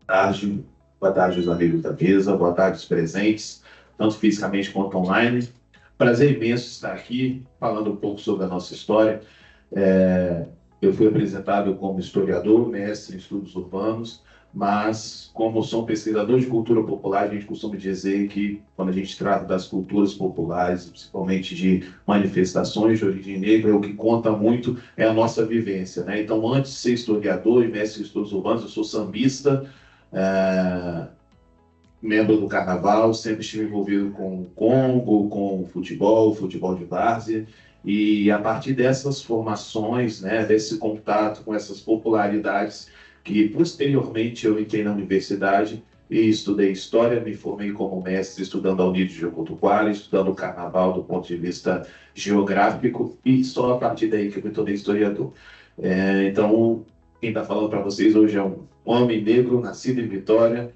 tarde, boa tarde os amigos da mesa, boa tarde os presentes, tanto fisicamente quanto online. Prazer imenso estar aqui falando um pouco sobre a nossa história. É, eu fui apresentado como historiador, mestre em estudos urbanos, mas como sou um pesquisador de cultura popular, a gente costuma dizer que quando a gente trata das culturas populares, principalmente de manifestações de origem negra, o que conta muito é a nossa vivência, né? Então, antes de ser historiador e mestre em estudos urbanos, eu sou sambista, é, membro do carnaval, sempre estive envolvido com o Congo, com o futebol de várzea, e a partir dessas formações, né, desse contato com essas popularidades, que posteriormente eu entrei na universidade e estudei História, me formei como mestre estudando a Unidos de Jocotuquara, estudando o carnaval do ponto de vista geográfico, e só a partir daí que eu me tornei historiador. Então, quem está falando para vocês hoje é um homem negro, nascido em Vitória,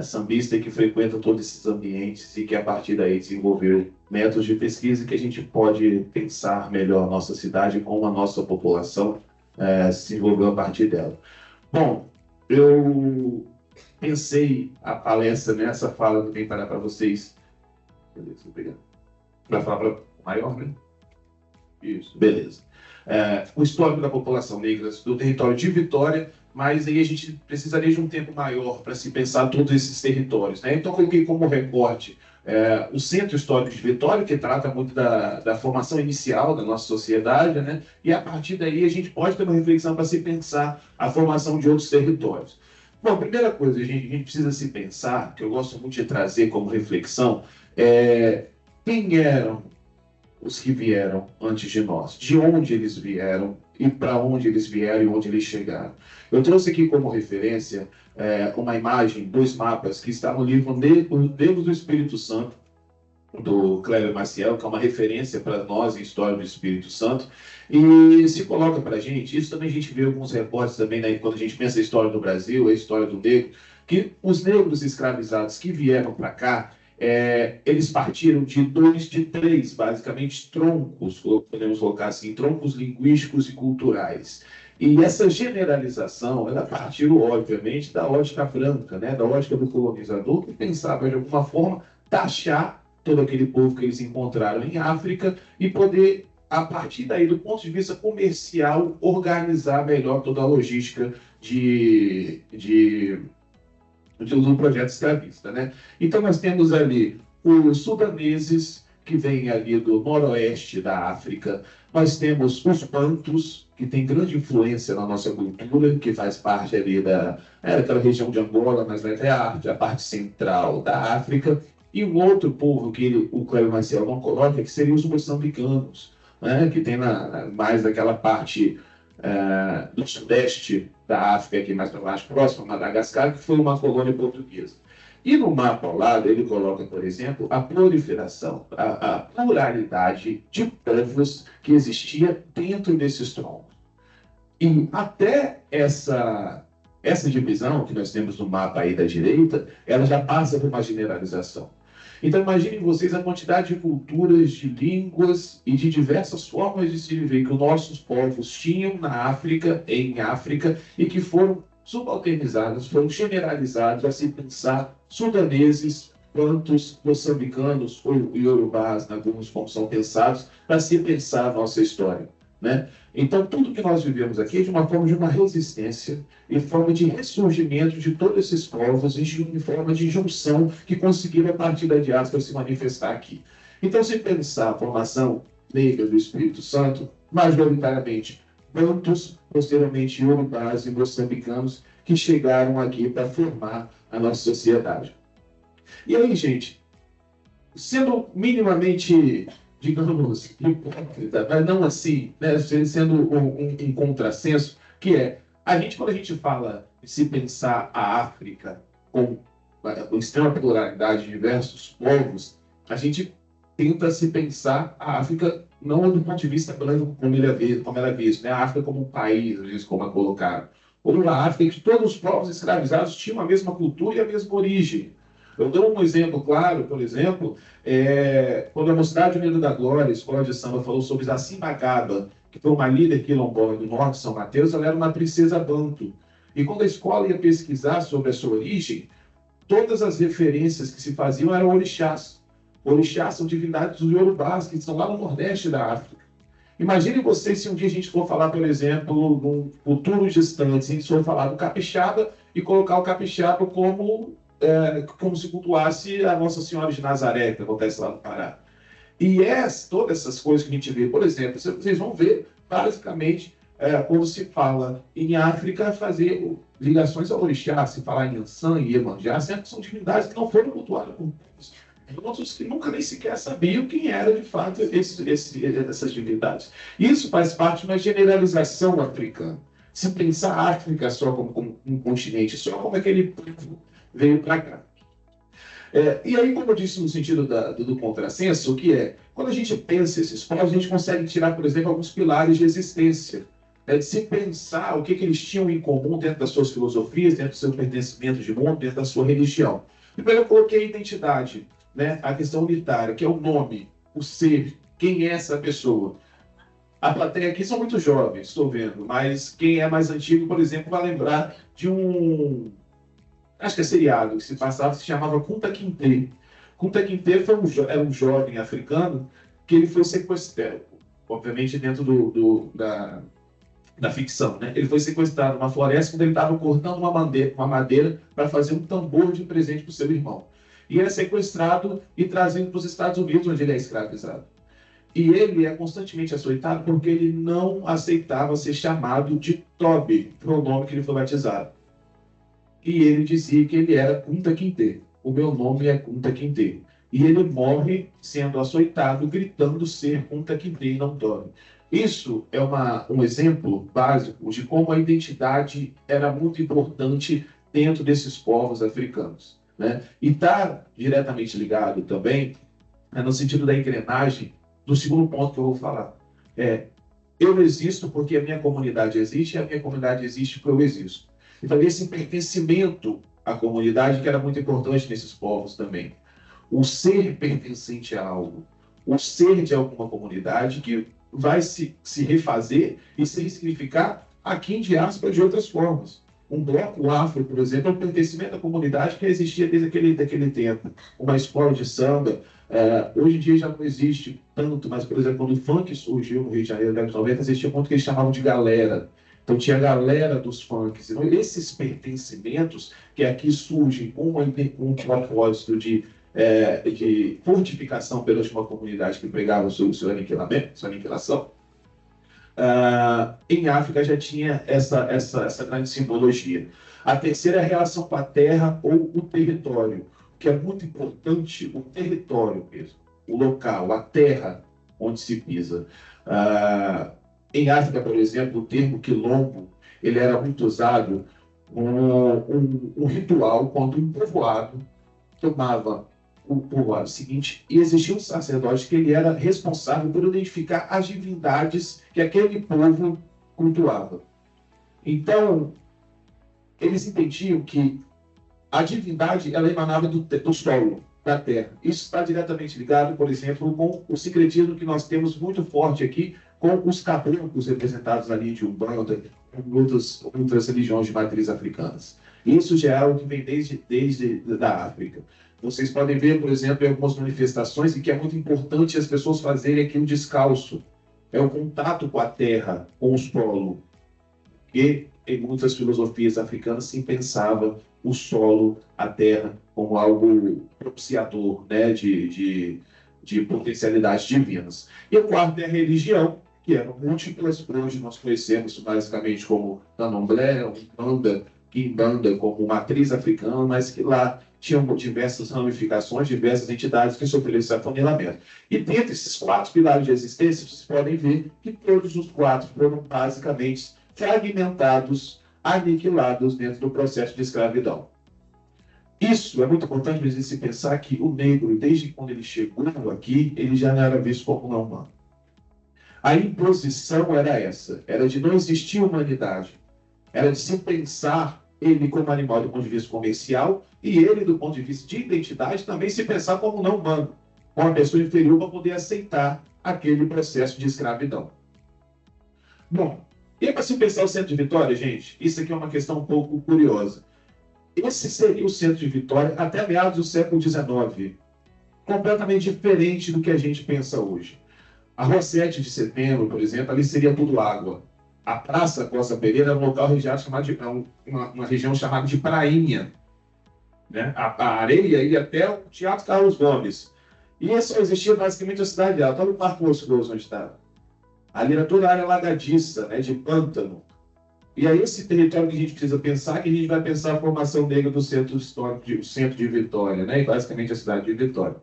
sambista que frequenta todos esses ambientes e que a partir daí desenvolveu métodos de pesquisa que a gente pode pensar melhor a nossa cidade e como a nossa população se desenvolveu a partir dela. Bom, eu pensei a palestra nessa fala que eu tenho para vocês. Beleza, obrigado. Para falar para maior, né? Isso, beleza. O histórico da população negra do território de Vitória, mas aí a gente precisaria de um tempo maior para se pensar todos esses territórios, né? Então, coloquei como recorte o Centro Histórico de Vitória, que trata muito da formação inicial da nossa sociedade, né? E a partir daí a gente pode ter uma reflexão para se pensar a formação de outros territórios. Bom, a primeira coisa, a gente precisa se pensar, que eu gosto muito de trazer como reflexão, quem eram os que vieram antes de nós, de onde eles vieram e para onde eles vieram e onde eles chegaram. Eu trouxe aqui como referência uma imagem, dois mapas que está no livro Os Negros do Espírito Santo, do Cléber Maciel, que é uma referência para nós em História do Espírito Santo, e se coloca para a gente, isso também a gente vê alguns reportes também, né, quando a gente pensa a história do Brasil, a história do negro, que os negros escravizados que vieram para cá, eles partiram de três, basicamente, troncos, podemos colocar assim, troncos linguísticos e culturais. E essa generalização, ela partiu, obviamente, da ótica branca, né, da ótica do colonizador, que pensava, de alguma forma, taxar todo aquele povo que eles encontraram em África e poder, a partir daí, do ponto de vista comercial, organizar melhor toda a logística do projeto escravista, né? Então, nós temos ali os sudaneses, que vêm ali do noroeste da África, nós temos os bantus, que tem grande influência na nossa cultura, que faz parte ali daquela região de Angola, mas até a parte central da África, e um outro povo que o Cléber Maciel não coloca, que seriam os moçambicanos, né? Que tem mais daquela parte do sudeste da África, aqui mais para baixo, próximo a Madagascar, que foi uma colônia portuguesa. E no mapa ao lado, ele coloca, por exemplo, a proliferação, a pluralidade de povos que existia dentro desses troncos. E até essa divisão que nós temos no mapa aí da direita, ela já passa por uma generalização. Então, imaginem vocês a quantidade de culturas, de línguas e de diversas formas de se viver que os nossos povos tinham na África, em África, e que foram subalternizadas, foram generalizadas a se pensar sudaneses, bantus, moçambicanos ou iorubás, alguns como são pensados, para se pensar a nossa história, né? Então, tudo que nós vivemos aqui é de uma forma de uma resistência, em forma de ressurgimento de todos esses povos, em forma de junção que conseguiram, a partir da diáspora, se manifestar aqui. Então, se pensar a formação negra do Espírito Santo, majoritariamente bantus, posteriormente iorubás e moçambicanos, que chegaram aqui para formar a nossa sociedade. E aí, gente, sendo minimamente, digamos, hipócrita, mas não assim, né, sendo um contrassenso, que quando a gente fala de se pensar a África com extrema pluralidade de diversos povos, a gente tenta se pensar a África não do ponto de vista branco, como ela é visto, né? A África como um país, às vezes, como é colocado, ou uma África em que todos os povos escravizados tinham a mesma cultura e a mesma origem. Eu dou um exemplo claro, por exemplo, quando a Mocidade Unida da Glória, a escola de samba, falou sobre Zaci Magaba, que foi uma líder quilombola do norte de São Mateus, ela era uma princesa banto. E quando a escola ia pesquisar sobre a sua origem, todas as referências que se faziam eram orixás. Orixás são divindades dos Yorubás, que estão lá no Nordeste da África. Imagine vocês se um dia a gente for falar, por exemplo, num futuro distante, se a gente for falar do capixaba e colocar o capixaba como se cultuasse a Nossa Senhora de Nazaré, que acontece lá no Pará. E todas essas coisas que a gente vê, por exemplo, vocês vão ver, basicamente, quando se fala em África, fazer ligações ao orixá, se falar em Ansan e Iemanjá, sempre são divindades que não foram cultuadas por outros que nunca nem sequer sabiam quem era de fato essas divindades. Isso faz parte de uma generalização africana. Se pensar a África só como um continente, só como aquele povo veio para cá. E aí, como eu disse no sentido do contrassenso, o que é? Quando a gente pensa esses povos, a gente consegue tirar, por exemplo, alguns pilares de existência. De se pensar o que eles tinham em comum dentro das suas filosofias, dentro do seu pertencimento de mundo, dentro da sua religião. Primeiro eu coloquei a identidade, né? A questão unitária, que é o nome, o ser, quem é essa pessoa. A plateia aqui são muito jovens, estou vendo, mas quem é mais antigo, por exemplo, vai lembrar de acho que é seriado, que se passava, se chamava Kunta Kinte. Kunta Kinte era um jovem africano que ele foi sequestrado, obviamente dentro da ficção, né? Ele foi sequestrado numa floresta quando ele estava cortando uma madeira para fazer um tambor de presente para o seu irmão. E é sequestrado e trazido para os Estados Unidos, onde ele é escravizado. E ele é constantemente açoitado porque ele não aceitava ser chamado de Toby, pronome que ele foi batizado. E ele dizia que ele era Kunta Kinte. O meu nome é Kunta Kinte. E ele morre sendo açoitado, gritando ser Kunta Kinte e não Toby. Isso é um exemplo básico de como a identidade era muito importante dentro desses povos africanos, né? E está diretamente ligado também, no sentido da engrenagem, do segundo ponto que eu vou falar. Eu existo porque a minha comunidade existe e a minha comunidade existe porque eu existo. Então, esse pertencimento à comunidade que era muito importante nesses povos também. O ser pertencente a algo, o ser de alguma comunidade que vai se refazer e se ressignificar aqui em diáspora de outras formas. Um bloco afro, por exemplo, é um pertencimento à comunidade que existia desde aquele tempo. Uma escola de samba, hoje em dia já não existe tanto, mas, por exemplo, quando o funk surgiu no Rio de Janeiro, nos anos 90, existia um ponto que eles chamavam de galera. Então tinha a galera dos funks. Então, esses pertencimentos que aqui surgem com um propósito de fortificação perante uma comunidade que pregava o seu aniquilamento, sua aniquilação, em África já tinha essa grande simbologia. A terceira é a relação com a terra ou o território, que é muito importante, o território mesmo, o local, a terra onde se pisa. Em África, por exemplo, o termo quilombo, ele era muito usado um ritual quando um povoado tomava o povoado seguinte e existia um sacerdote que ele era responsável por identificar as divindades que aquele povo cultuava. Então, eles entendiam que a divindade ela emanava do solo, da terra. Isso está diretamente ligado, por exemplo, com o sincretismo que nós temos muito forte aqui com os caboclos representados ali de Umbanda, com outras religiões de matriz africanas. Isso já é algo que vem desde da África. Vocês podem ver, por exemplo, em algumas manifestações, em que é muito importante as pessoas fazerem aquilo descalço. É o contato com a terra, com o solo. E em muitas filosofias africanas se pensava o solo, a terra, como algo propiciador, né, de potencialidades divinas. E o quarto é a religião, que eram múltiplas. Hoje nós conhecemos basicamente como Candomblé, Umbanda, Quimbanda, como matriz africana, mas que lá tinham diversas ramificações, diversas entidades que sofreram esse afunilamento. E dentro desses 4 pilares de existência, vocês podem ver que todos os 4 foram basicamente fragmentados, aniquilados dentro do processo de escravidão. Isso é muito importante para a gente se pensar que o negro, desde quando ele chegou aqui, ele já não era visto como não humano. A imposição era essa, era de não existir humanidade, era de se pensar ele como animal do ponto de vista comercial e ele do ponto de vista de identidade também se pensar como não humano, como uma pessoa inferior para poder aceitar aquele processo de escravidão. Bom, E para se pensar o centro de Vitória, gente, isso aqui é uma questão um pouco curiosa. Esse seria o centro de Vitória até meados do século XIX, completamente diferente do que a gente pensa hoje. A Rua 7 de Setembro, por exemplo, ali seria tudo água. A Praça Costa Pereira era um local chamado de, uma região chamada de Prainha. Né? A areia ia até o Teatro Carlos Gomes. E só existia basicamente a cidade dela. Olha o Parque Moscoso onde estava. Ali era toda a área alagadiça, né, de pântano. E aí esse território que a gente precisa pensar, que a gente vai pensar a formação negra do centro histórico, o centro de Vitória, né, e basicamente a cidade de Vitória.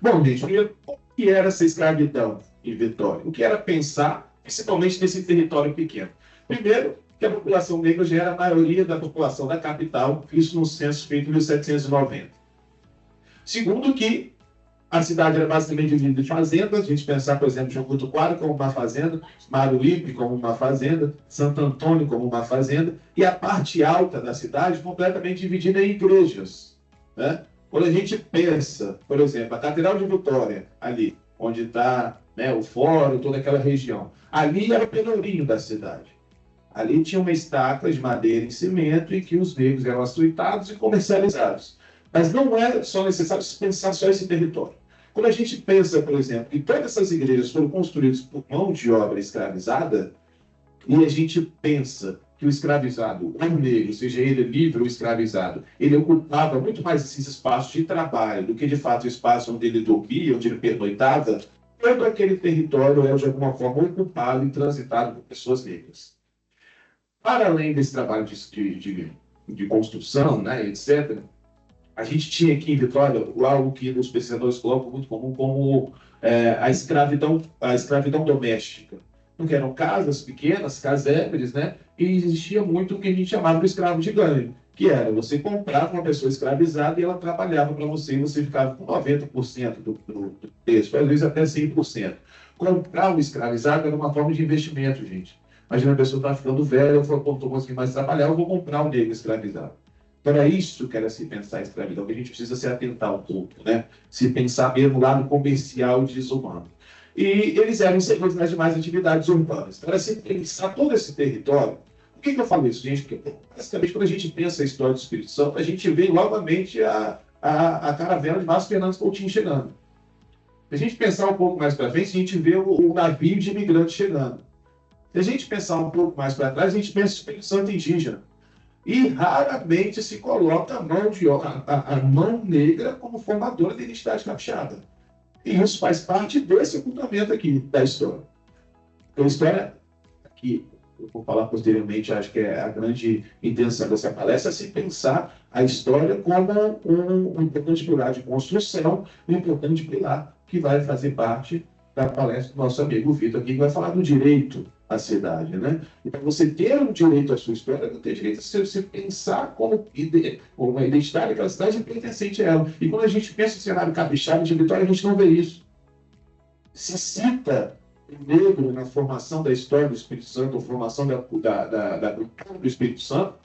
Bom, gente, primeiro, o que era essa escravidão em Vitória? O que era pensar, principalmente nesse território pequeno? Primeiro, que a população negra já era a maioria da população da capital, isso no censo feito em 1790. Segundo, que a cidade era basicamente dividida em fazendas. A gente pensar, por exemplo, João Cutuquara como uma fazenda, Maruípe como uma fazenda, Santo Antônio como uma fazenda, e a parte alta da cidade completamente dividida em igrejas. Né? Quando a gente pensa, por exemplo, a Catedral de Vitória, ali, onde está, né, o fórum, toda aquela região, ali era o penourinho da cidade. Ali tinha uma estaca de madeira em cimento em que os negros eram açoitados e comercializados. Mas não é só necessário pensar só esse território. Quando a gente pensa, por exemplo, que todas essas igrejas foram construídas por mão de obra escravizada, e a gente pensa que o escravizado, o negro, seja ele livre ou escravizado, ele ocupava muito mais esses espaços de trabalho do que, de fato, o espaço onde ele dormia, onde ele pernoitava, todo aquele território é, de alguma forma, ocupado e transitado por pessoas negras. Para além desse trabalho de construção, né, etc., a gente tinha aqui em Vitória algo que os pesquisadores colocam muito comum como a escravidão doméstica. Porque eram casas pequenas, casebres, né? E existia muito o que a gente chamava de escravo de ganho, que era você comprava uma pessoa escravizada e ela trabalhava para você e você ficava com 90% do preço, às vezes até 100%. Comprar o escravizado era uma forma de investimento, gente. Imagina a pessoa está ficando velha, eu falo, estou conseguindo mais trabalhar, eu vou comprar um negro escravizado. Então, é isso que era se pensar a escravidão, que a gente precisa se atentar um pouco, né? Se pensar mesmo lá no comercial e desumano. E eles eram inseridos nas demais atividades urbanas. Para se pensar todo esse território, por que eu falo isso, gente? Porque, basicamente, quando a gente pensa a história do Espírito Santo, a gente vê novamente a caravela de Márcio Fernandes Coutinho chegando. Se a gente pensar um pouco mais para frente, a gente vê o navio de imigrantes chegando. Se a gente pensar um pouco mais para trás, a gente pensa o Espírito Santo indígena. E raramente se coloca a mão negra como formadora da identidade capixaba. E isso faz parte desse ocultamento aqui da história. Então, a história, que eu vou falar posteriormente, acho que é a grande intenção dessa palestra, é se pensar a história como um importante pilar de construção, um importante pilar que vai fazer parte da palestra do nosso amigo Vitor aqui, que vai falar do direito à cidade, né? Então, você ter um direito à sua história, não ter direito a se pensar como uma identidade daquela cidade pertencente a ela. E quando a gente pensa no cenário capixaba de Vitória, a gente não vê isso. Se cita o negro na formação da história do Espírito Santo, ou formação da cultura do Espírito Santo,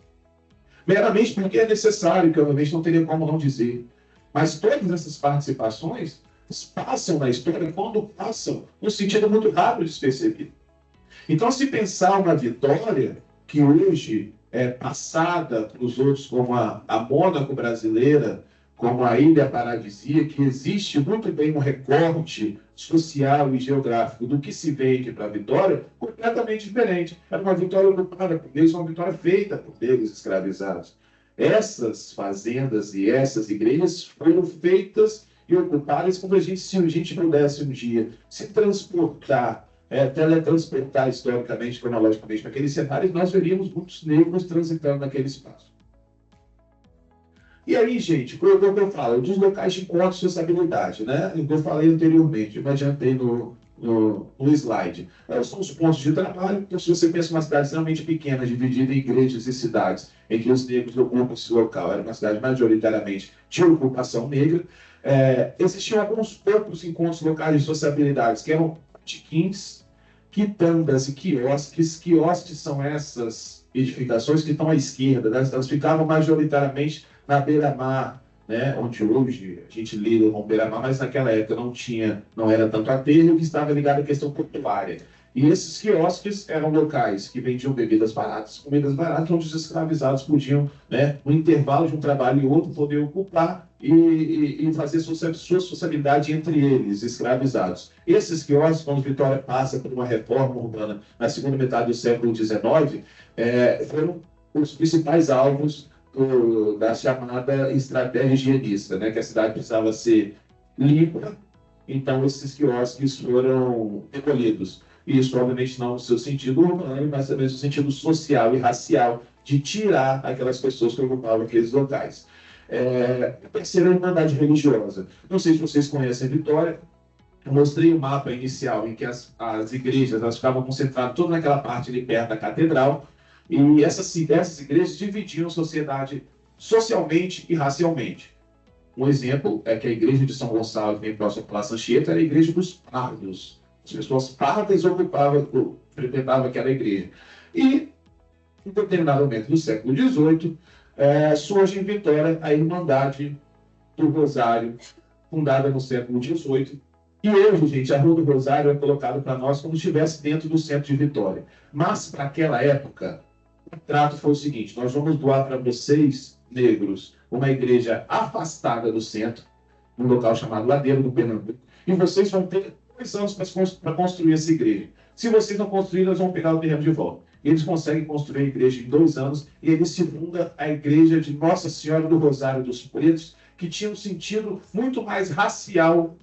meramente porque é necessário, que obviamente não teria como não dizer. Mas todas essas participações passam na história quando passam no sentido muito rápido de se perceber. Então, se pensar uma Vitória que hoje é passada para os outros como a Mônaco brasileira, como a ilha paradisíaca, que existe muito bem um recorte social e geográfico do que se vende para a Vitória, completamente diferente. Era uma Vitória ocupada por negros, uma Vitória feita por negros escravizados. Essas fazendas e essas igrejas foram feitas e ocupadas como se a gente pudesse um dia se transportar, teletransportar historicamente, cronologicamente, naquele cenário, nós veríamos muitos negros transitando naquele espaço. E aí, gente, como eu falo, dos locais de encontro e sociabilidade, né? Eu falei anteriormente, eu me adiantei no slide. São os pontos de trabalho. Então, se você pensa em uma cidade extremamente pequena, dividida em igrejas e cidades, em que os negros ocupam esse local, era uma cidade majoritariamente de ocupação negra, existiam alguns poucos encontros locais de sociabilidades, que eram botequins, quitandas e quiosques. Quiosques são essas edificações que estão à esquerda, né? Elas ficavam majoritariamente na beira-mar, né? Onde hoje a gente lida com beira-mar, mas naquela época não era tanto aterro, que estava ligado à questão portuária. E esses quiosques eram locais que vendiam bebidas baratas, onde os escravizados podiam, né, no intervalo de um trabalho e outro, poder ocupar e fazer sua sociabilidade entre eles, escravizados. Esses quiosques, quando Vitória passa por uma reforma urbana na segunda metade do século XIX, foram os principais alvos da chamada estratégia higienista, né, que a cidade precisava ser limpa, então esses quiosques foram recolhidos. Isso, obviamente, não no seu sentido urbano, mas também no sentido social e racial, de tirar aquelas pessoas que ocupavam aqueles locais. A terceira irmandade religiosa. Não sei se vocês conhecem a Vitória. Eu mostrei o mapa inicial em que as igrejas elas ficavam concentradas toda naquela parte ali perto da catedral, e essas igrejas dividiam a sociedade socialmente e racialmente. Um exemplo é que a igreja de São Gonçalo, bem próximo à Praça Anchieta, era a igreja dos pardos. As pessoas pardas frequentavam aquela igreja. E, em determinado momento do século XVIII, surge em Vitória a Irmandade do Rosário, fundada no século XVIII. E hoje, gente, a Rua do Rosário é colocada para nós como se estivesse dentro do centro de Vitória. Mas, para aquela época, o trato foi o seguinte: nós vamos doar para vocês, negros, uma igreja afastada do centro, num local chamado Ladeiro do Pernambuco, e vocês vão ter 2 anos para construir essa igreja. Se vocês não construírem, nós vamos pegar o terreno de volta. Eles conseguem construir a igreja em 2 anos, e eles se funda a igreja de Nossa Senhora do Rosário dos Pretos, que tinha um sentido muito mais racial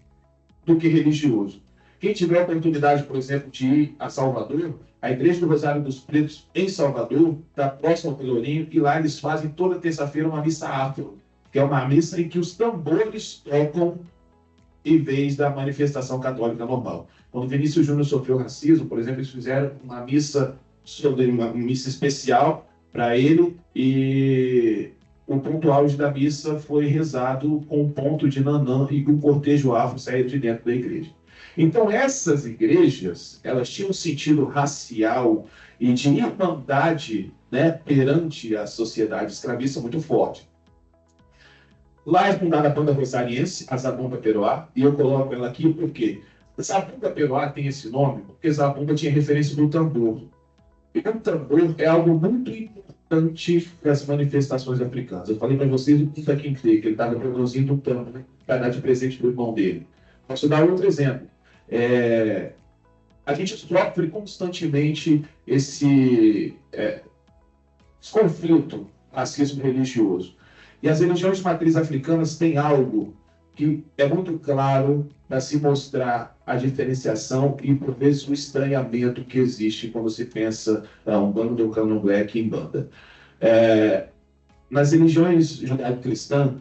do que religioso. Quem tiver a oportunidade, por exemplo, de ir a Salvador, a Igreja do Rosário dos Pretos, em Salvador, está próximo ao Pelourinho, e lá eles fazem toda terça-feira uma missa afro, que é uma missa em que os tambores tocam em vez da manifestação católica normal. Quando Vinícius Júnior sofreu racismo, por exemplo, eles fizeram uma missa especial para ele, e o ponto auge da missa foi rezado com o ponto de Nanã e o cortejo afro sair de dentro da igreja. Então, essas igrejas, elas tinham um sentido racial e de irmandade, né, perante a sociedade escravista muito forte. Lá é fundada a banda rosariense, a Zabumba Peroá, e eu coloco ela aqui porque Zabumba Peroá tem esse nome porque Zabumba tinha referência do tambor. E o tambor é algo muito importante das manifestações africanas. Eu falei para vocês o Kunta Kinte, que ele estava produzindo um tambor para dar de presente para o irmão dele. Posso dar outro exemplo. A gente sofre constantemente esse conflito racismo religioso. E as religiões de matriz africanas têm algo que é muito claro para se mostrar a diferenciação e, por vezes, o estranhamento que existe quando se pensa Umbanda, Candomblé, Quimbanda. Nas religiões judaico-cristãs,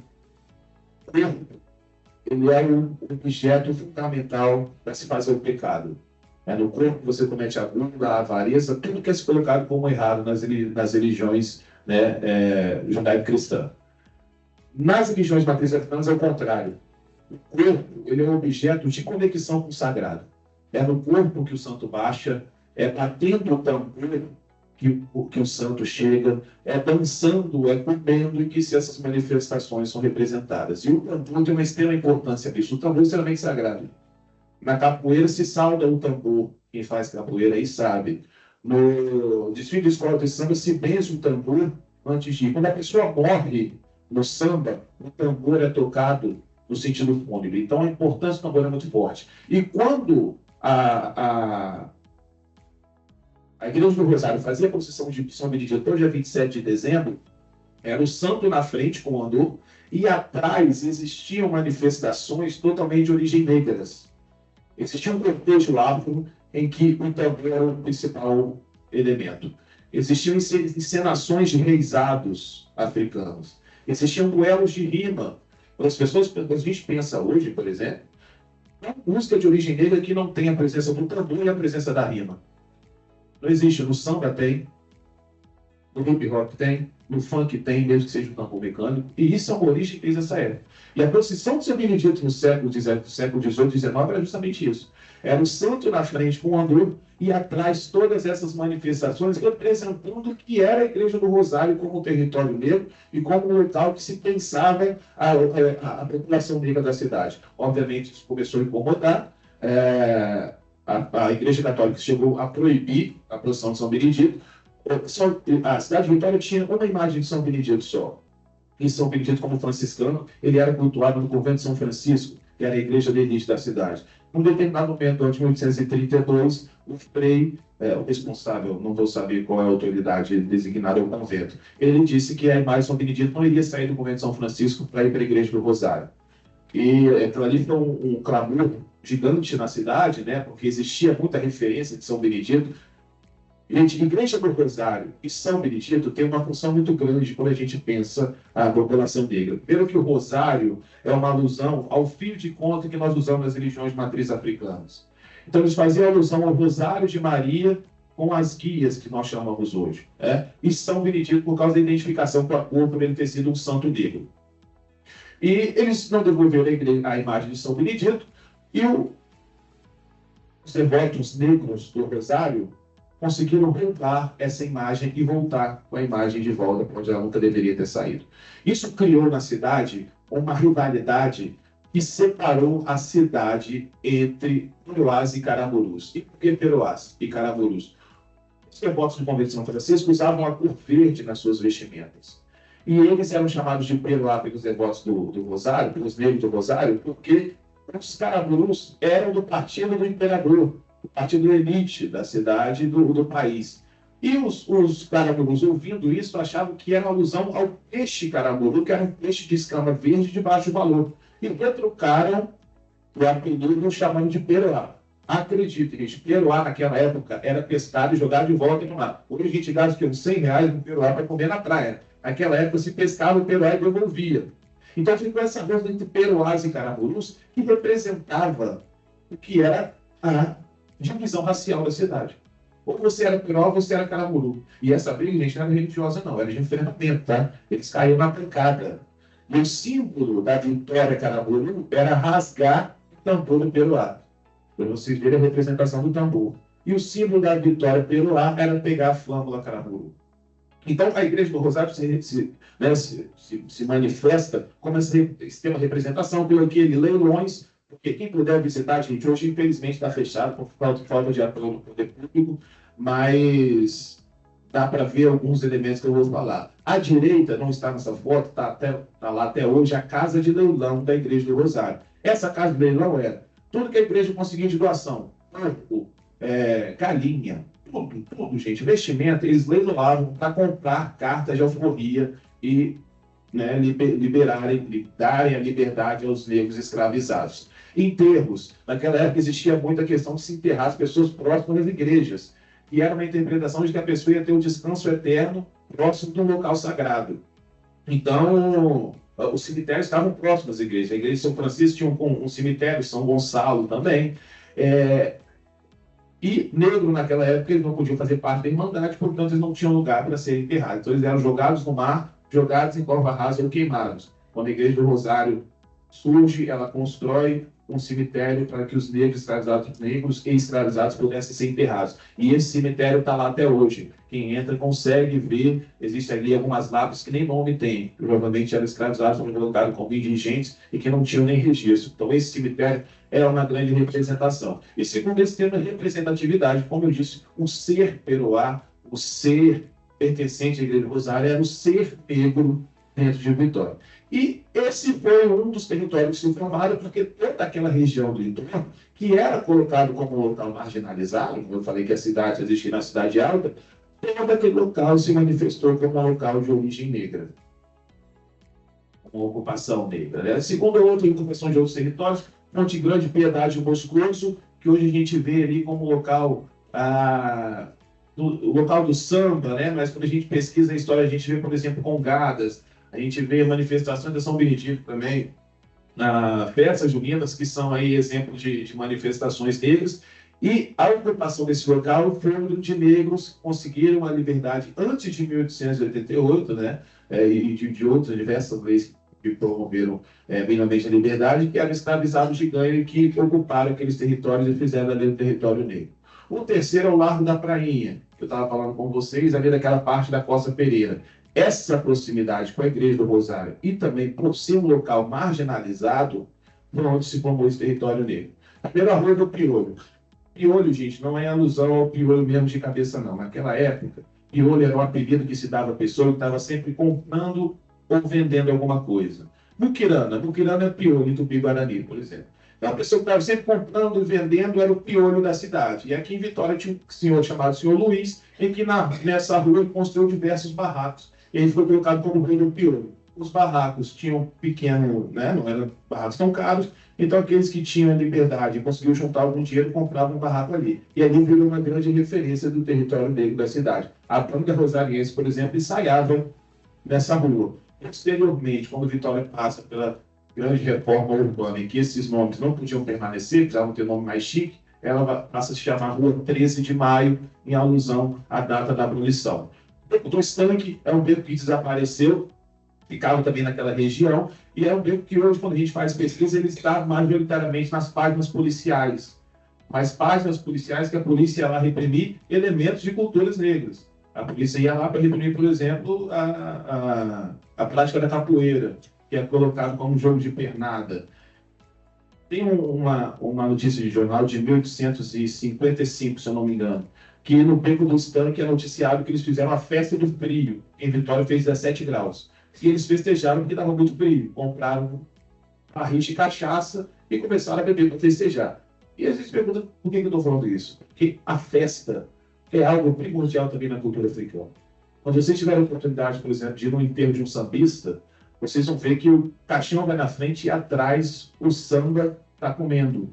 ele é um objeto fundamental para se fazer o pecado. No corpo você comete a gula, a avareza, tudo que é se colocado como errado nas religiões, né, judaico-cristãs. Nas religiões matrizes africanas é o contrário. O corpo ele é um objeto de conexão com o sagrado. É no corpo que o santo baixa, é batendo o tambor que o santo chega, é dançando, é comendo e que essas manifestações são representadas. E o tambor tem uma extrema importância nisso. O tambor é extremamente sagrado. Na capoeira se sauda o tambor. Quem faz capoeira aí sabe. No desfile de escola de samba se benze o tambor antes de ir. Quando a pessoa morre no samba, o tambor é tocado no sentido fúnebre. Então, a importância do tambor é muito forte. E quando a Igreja do Rosário fazia a procissão de São Benedito, dia 27 de dezembro, era o santo na frente com o andor, e atrás existiam manifestações totalmente de origem negras. Existia um cortejo afro em que o tambor era o principal elemento. Existiam encenações de reisados africanos. Existiam duelos de rima. As pessoas, a gente pensa hoje, por exemplo, uma música de origem negra que não tem a presença do tambor e a presença da rima. Não existe. No samba tem, no hip hop tem, no funk tem, mesmo que seja um tambor mecânico. E isso é uma origem desde essa época. E a procissão de São Benedito no século XVIII, XIX era justamente isso. Era o santo na frente com o andor e atrás todas essas manifestações representando o que era a Igreja do Rosário como um território negro e como um local que se pensava a população negra da cidade. Obviamente, isso começou a incomodar. a Igreja Católica chegou a proibir a procissão de São Benedito. A cidade de Vitória tinha uma imagem de São Benedito só. E São Benedito, como franciscano, ele era cultuado no convento de São Francisco, que era a igreja da elite da cidade. Num determinado momento, em 1832, o frei, o responsável, não vou saber qual é a autoridade designada ao convento, ele disse que a imagem de São Benedito não iria sair do convento de São Francisco para ir para a igreja do Rosário. E aquilo ali foi um clamor gigante na cidade, né, porque existia muita referência de São Benedito. Gente, Igreja do Rosário e São Benedito tem uma função muito grande quando a gente pensa a população negra. Primeiro que o Rosário é uma alusão ao fio de conta que nós usamos nas religiões de matriz africanas. Então eles faziam alusão ao Rosário de Maria com as guias que nós chamamos hoje. E São Benedito por causa da identificação com a cor, por ele ter sido um santo negro. E eles não devolveram a imagem de São Benedito, e os devotos negros do Rosário conseguiram roubar essa imagem e voltar com a imagem de volta para onde ela nunca deveria ter saído. Isso criou na cidade uma rivalidade que separou a cidade entre Peroás e Caramurus. E por que Peroás e Caramurus? Os devotos do convento de São Francisco usavam a cor verde nas suas vestimentas. E eles eram chamados de Peroá pelos devotos do Rosário, pelos negros do Rosário, porque os Caramurus eram do partido do imperador, o partido elite da cidade e do país. E os caramurus, ouvindo isso, achavam que era alusão ao peixe caramuru, que era um peixe de escama verde de baixo valor. E retrucaram o apelido chamando de peroá. Acreditem, gente, peroá naquela época era pescado e jogado de volta no mar. Hoje a gente gasta uns R$100 no peroá para comer na praia. Naquela época se pescava o peroá e devolvia. Então ficou essa coisa entre peroás e caramurus que representava o que era a divisão racial da cidade. Ou você era peroá ou você era caramuru. E essa briga, gente, não era religiosa, não. Era de enfrentamento, tá? Eles caíam na pancada. E o símbolo da vitória caramuru era rasgar o tambor do peroá. Para vocês verem a representação do tambor. E o símbolo da vitória peroá era pegar a flâmula caramuru. Então, a Igreja do Rosário se manifesta como esse sistema de representação pelo aquele leilões. Porque quem puder visitar, gente, hoje infelizmente está fechado por falta de apoio do poder público, mas dá para ver alguns elementos que eu vou falar. À direita, não está nessa foto, está lá até hoje, a casa de leilão da Igreja do Rosário. Essa casa de leilão era tudo que a igreja conseguia de doação, corpo, galinha, tudo, gente, vestimenta, eles leiloavam para comprar cartas de alforria e darem a liberdade aos negros escravizados. Enterros. Naquela época existia muita questão de se enterrar as pessoas próximas das igrejas. E era uma interpretação de que a pessoa ia ter um descanso eterno próximo de um local sagrado. Então, os cemitérios estavam próximos das igrejas. A igreja de São Francisco tinha um cemitério, São Gonçalo também. E negro, naquela época, eles não podiam fazer parte da Irmandade, portanto, eles não tinham lugar para serem enterrados. Então, eles eram jogados no mar, jogados em cova rasa ou queimados. Quando a Igreja do Rosário surge, ela constrói um cemitério para que os negros e escravizados pudessem ser enterrados. E esse cemitério está lá até hoje. Quem entra consegue ver, existem ali algumas lápides que nem nome tem. Provavelmente eram escravizados, foram colocados como indigentes e que não tinham nem registro. Então esse cemitério é uma grande representação. E segundo esse tema de representatividade, como eu disse, o ser peroá, o ser pertencente à Igreja do Rosário era o ser negro dentro de Vitória. E esse foi um dos territórios que se formaram, porque toda aquela região do entorno, que era colocado como um local marginalizado, como eu falei que a cidade existia na Cidade Alta, todo aquele local se manifestou como um local de origem negra, uma ocupação negra. Né? Segundo a outra ocupação de outros territórios, Monte Grande, Piedade e Moscoso, que hoje a gente vê ali como local o local do samba, né? Mas quando a gente pesquisa a história, a gente vê, por exemplo, congadas, a gente vê manifestações de São Benedito também, festas juninas, que são aí exemplos de manifestações negras, e a ocupação desse local foi onde negros conseguiram a liberdade antes de 1888, né? E de outras diversas leis que promoveram minimamente a liberdade, que eram escravizados de ganho que ocuparam aqueles territórios e fizeram ali o território negro. O terceiro é o Largo da Prainha, que eu estava falando com vocês, ali daquela parte da Costa Pereira. Essa proximidade com a Igreja do Rosário e também por ser um local marginalizado, foi onde se formou esse território negro. A primeira Rua do Piolho. Piolho, gente, não é alusão ao piolho mesmo de cabeça, não. Naquela época, piolho era um apelido que se dava à pessoa que estava sempre comprando ou vendendo alguma coisa. Muquirana é piolho em Tupi-Guarani, por exemplo. Então, a pessoa que estava sempre comprando e vendendo era o piolho da cidade. E aqui em Vitória tinha um senhor chamado senhor Luiz, em que nessa rua ele construiu diversos barracos. E ele foi colocado como rei do piolho. Os barracos tinham pequeno, né, não eram barracos tão caros, então aqueles que tinham liberdade e conseguiam juntar algum dinheiro compravam um barraco ali. E ali virou uma grande referência do território negro da cidade. A banda rosariense, por exemplo, ensaiava nessa rua. Posteriormente, quando Vitória passa pela grande reforma urbana, em que esses nomes não podiam permanecer, precisavam ter nome mais chique, ela passa a se chamar Rua 13 de Maio, em alusão à data da abolição. O estanque é um beco que desapareceu, ficava também naquela região, e é um beco que hoje, quando a gente faz pesquisa, ele está majoritariamente nas páginas policiais. Mas páginas policiais que a polícia ia lá reprimir elementos de culturas negras. A polícia ia lá para reprimir, por exemplo, a prática da capoeira, que é colocado como jogo de pernada. Tem uma notícia de jornal de 1855, se eu não me engano, que no Beco do Estanque é noticiado que eles fizeram a festa do frio. Em Vitória fez 17 graus. E eles festejaram porque estava muito frio. Compraram barris de cachaça e começaram a beber para festejar. E a gente pergunta por que eu estou falando isso? Porque a festa é algo primordial também na cultura africana. Quando vocês tiverem a oportunidade, por exemplo, de ir no enterro de um sambista, vocês vão ver que o caixão vai na frente e atrás o samba está comendo.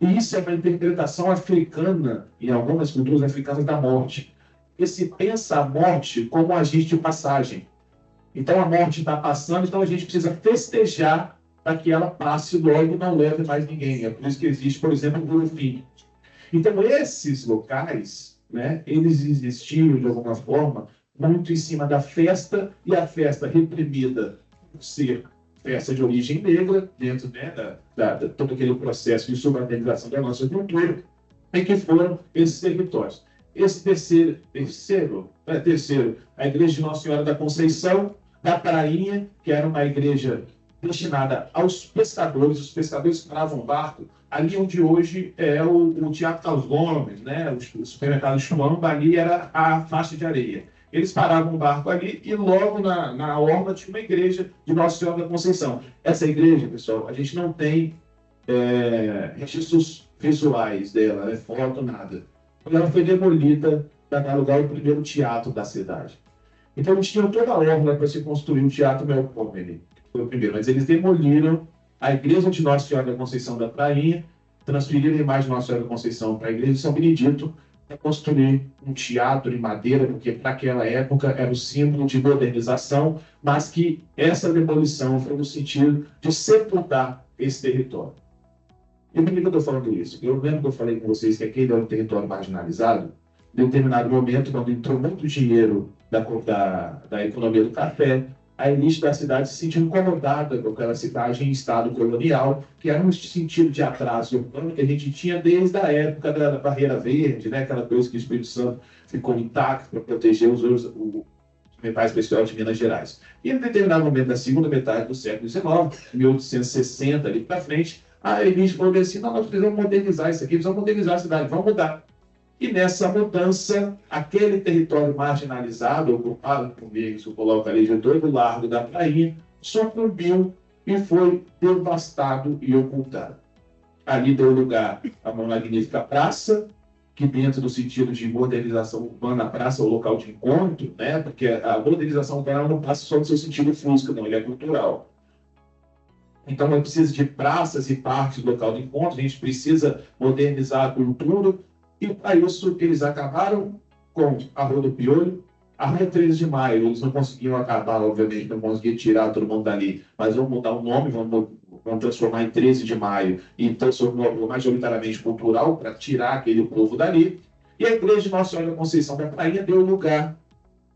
E isso é uma interpretação africana, em algumas culturas africanas, da morte. Esse pensa a morte como um agente de passagem. Então a morte está passando, então a gente precisa festejar para que ela passe logo e não leve mais ninguém. É por isso que existe, por exemplo, o Burufim. Então esses locais, né, eles existiam de alguma forma muito em cima da festa, e a festa reprimida por ser festa de origem negra, dentro, né, todo aquele processo de subalternização da nossa cultura, em que foram esses territórios. Esse terceiro, a igreja de Nossa Senhora da Conceição, da Prainha, que era uma igreja destinada aos pescadores. Os pescadores paravam barco ali onde hoje é o Teatro Carlos Gomes, né, o supermercado Chuamba, ali era a faixa de areia. Eles paravam o barco ali e logo na orla tinha uma igreja de Nossa Senhora da Conceição. Essa igreja, pessoal, a gente não tem registros visuais dela, né, foto, nada. Ela foi demolida para dar lugar ao primeiro teatro da cidade. Então eles tinham toda a orla para se construir o Teatro Melpomene, que foi o primeiro, mas eles demoliram a igreja de Nossa Senhora da Conceição da Prainha, transferiram a imagem de Nossa Senhora da Conceição para a igreja de São Benedito, para construir um teatro em madeira, porque para aquela época era o símbolo de modernização, mas que essa demolição foi no sentido de sepultar esse território. E por que eu estou falando isso? Eu lembro que eu falei com vocês que aquele era um território marginalizado. Em determinado momento, quando entrou muito dinheiro da economia do café, a elite da cidade se sentiu incomodada com aquela cidade em estado colonial, que era um sentido de atraso urbano que a gente tinha desde a época da Barreira Verde, né? Aquela coisa que o Espírito Santo ficou intacto para proteger os metais preciosos de Minas Gerais. E em determinado momento da segunda metade do século XIX, 1860 ali para frente, a elite falou assim: não, nós precisamos modernizar isso aqui, precisamos modernizar a cidade, vamos mudar. E nessa mudança, aquele território marginalizado, ocupado por negros, que eu coloco ali de todo o largo da prainha, sucumbiu e foi devastado e ocultado. Ali deu lugar a uma magnífica praça, que dentro do sentido de modernização urbana, a praça é o local de encontro, né? Porque a modernização urbana não passa só no seu sentido físico, não, ele é cultural. Então, a gente precisa de praças e parques local de encontro, a gente precisa modernizar a cultura, e para isso eles acabaram com a Rua do Piolho, a Rua 13 de Maio. Eles não conseguiam acabar, obviamente, não conseguiam tirar todo mundo dali, mas vão mudar o nome, vão transformar em 13 de Maio e transformar majoritariamente cultural para tirar aquele povo dali. E a Igreja de Nossa Senhora da Conceição da Prainha deu lugar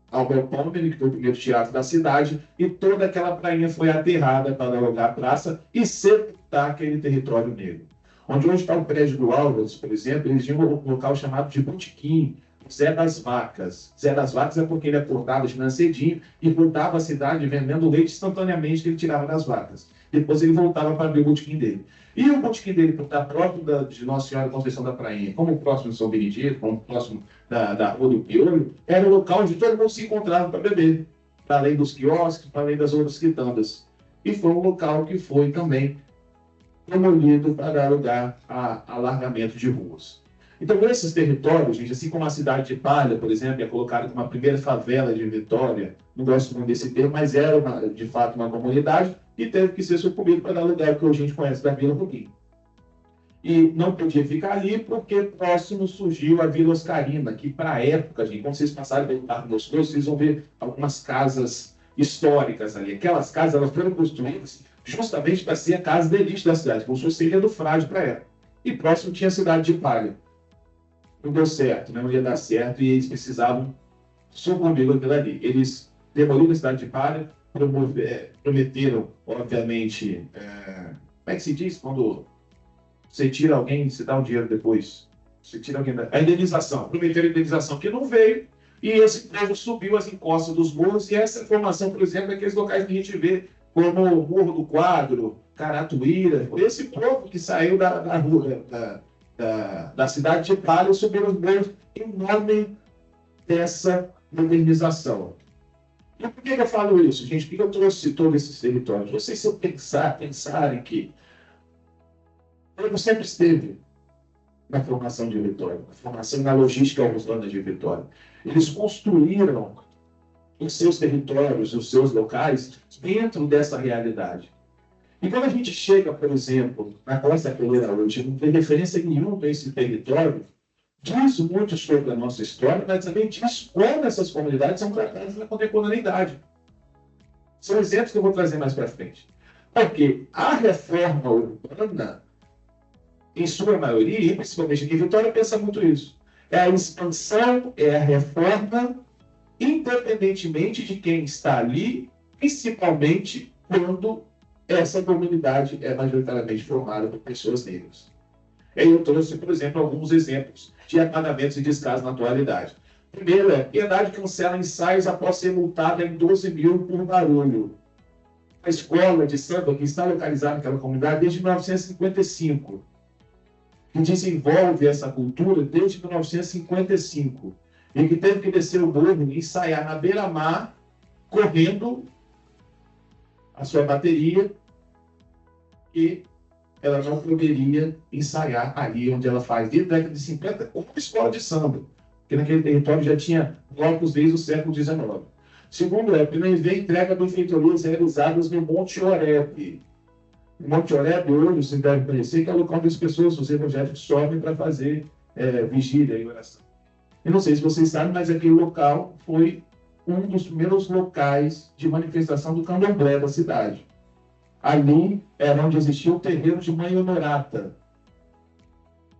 ao Melpomene, que foi o primeiro teatro da cidade, e toda aquela prainha foi aterrada para dar lugar à praça e sepultar aquele território negro. Onde hoje está o prédio do Álvares, por exemplo, eles tinham um local chamado de Botequim, Zé das Vacas. Zé das Vacas é porque ele acordava de manhã cedinho e rodava a cidade vendendo leite instantaneamente que ele tirava das vacas. Depois ele voltava para abrir o botequim dele. E o botequim dele, por estar próximo de Nossa Senhora da Conceição da Prainha, como próximo de São Benedito, como próximo da Rua do Piolho, era o local onde todo mundo se encontrava para beber, para além dos quiosques, para além das outras quitandas. E foi um local que foi também demolido para dar lugar a alargamento de ruas. Então, nesses territórios, gente, assim como a cidade de Palha, por exemplo, é colocada como a primeira favela de Vitória, não gosto muito desse termo, mas era, de fato, uma comunidade e teve que ser sucumbido para dar lugar ao que a gente conhece da Vila Rubim. E não podia ficar ali porque próximo surgiu a Vila Oscarina, que para a época, gente, quando vocês passarem pelo Parque Moscoso, vocês vão ver algumas casas históricas ali. Aquelas casas elas foram construídas justamente para ser a casa da elite da cidade, como se fosse Ilha do Frade para a época. E próximo tinha a cidade de Palha. Não deu certo, né? Não ia dar certo e eles precisavam sucumbir aquilo ali. Eles demoliram a cidade de Palha, prometeram, obviamente, como é que se diz quando você tira alguém e você dá o dinheiro depois? Você tira alguém a indenização. Prometeram a indenização que não veio e esse povo subiu as encostas dos morros e essa informação, por exemplo, é aqueles locais que a gente vê como o Morro do Quadro, Caratuíra, esse povo que saiu da rua, da cidade de Palha subiu os morros em nome dessa modernização. E por que eu falo isso, gente? Por que eu trouxe todos esses territórios? Vocês, se eu pensarem que ele sempre esteve na formação de Vitória, na formação e na logística urbana de Vitória. Eles construíram os seus territórios, os seus locais, dentro dessa realidade. E quando a gente chega, por exemplo, na Costa Pereira hoje, não tem referência nenhuma a esse território, diz muito sobre a nossa história, mas também diz como essas comunidades são tratadas na contemporaneidade. São exemplos que eu vou trazer mais para frente. Porque a reforma urbana, em sua maioria, e principalmente aqui em Vitória, pensa muito isso. É a expansão, é a reforma, independentemente de quem está ali, principalmente quando essa comunidade é majoritariamente formada por pessoas negras. Eu trouxe, por exemplo, alguns exemplos de apagamentos e descasos na atualidade. Primeiro é, Piedade cancela ensaios após ser multada em 12 mil por barulho. A escola de samba, que está localizada naquela comunidade desde 1955, que desenvolve essa cultura desde 1955, e que teve que descer o morro e ensaiar na beira-mar, correndo a sua bateria, e ela não poderia ensaiar ali onde ela faz, desde a década de 50, uma escola de samba, porque naquele território já tinha blocos desde o século XIX. Segundo, a primeira entrega de benfeitorias realizadas no Monte Oreb. O Monte Oreb, hoje, você deve conhecer, que é o local onde as pessoas, os evangélicos, sobem para fazer vigília e oração. Eu não sei se vocês sabem, mas aquele local foi um dos primeiros locais de manifestação do candomblé da cidade. Ali era onde existia o terreiro de Mãe Honorata.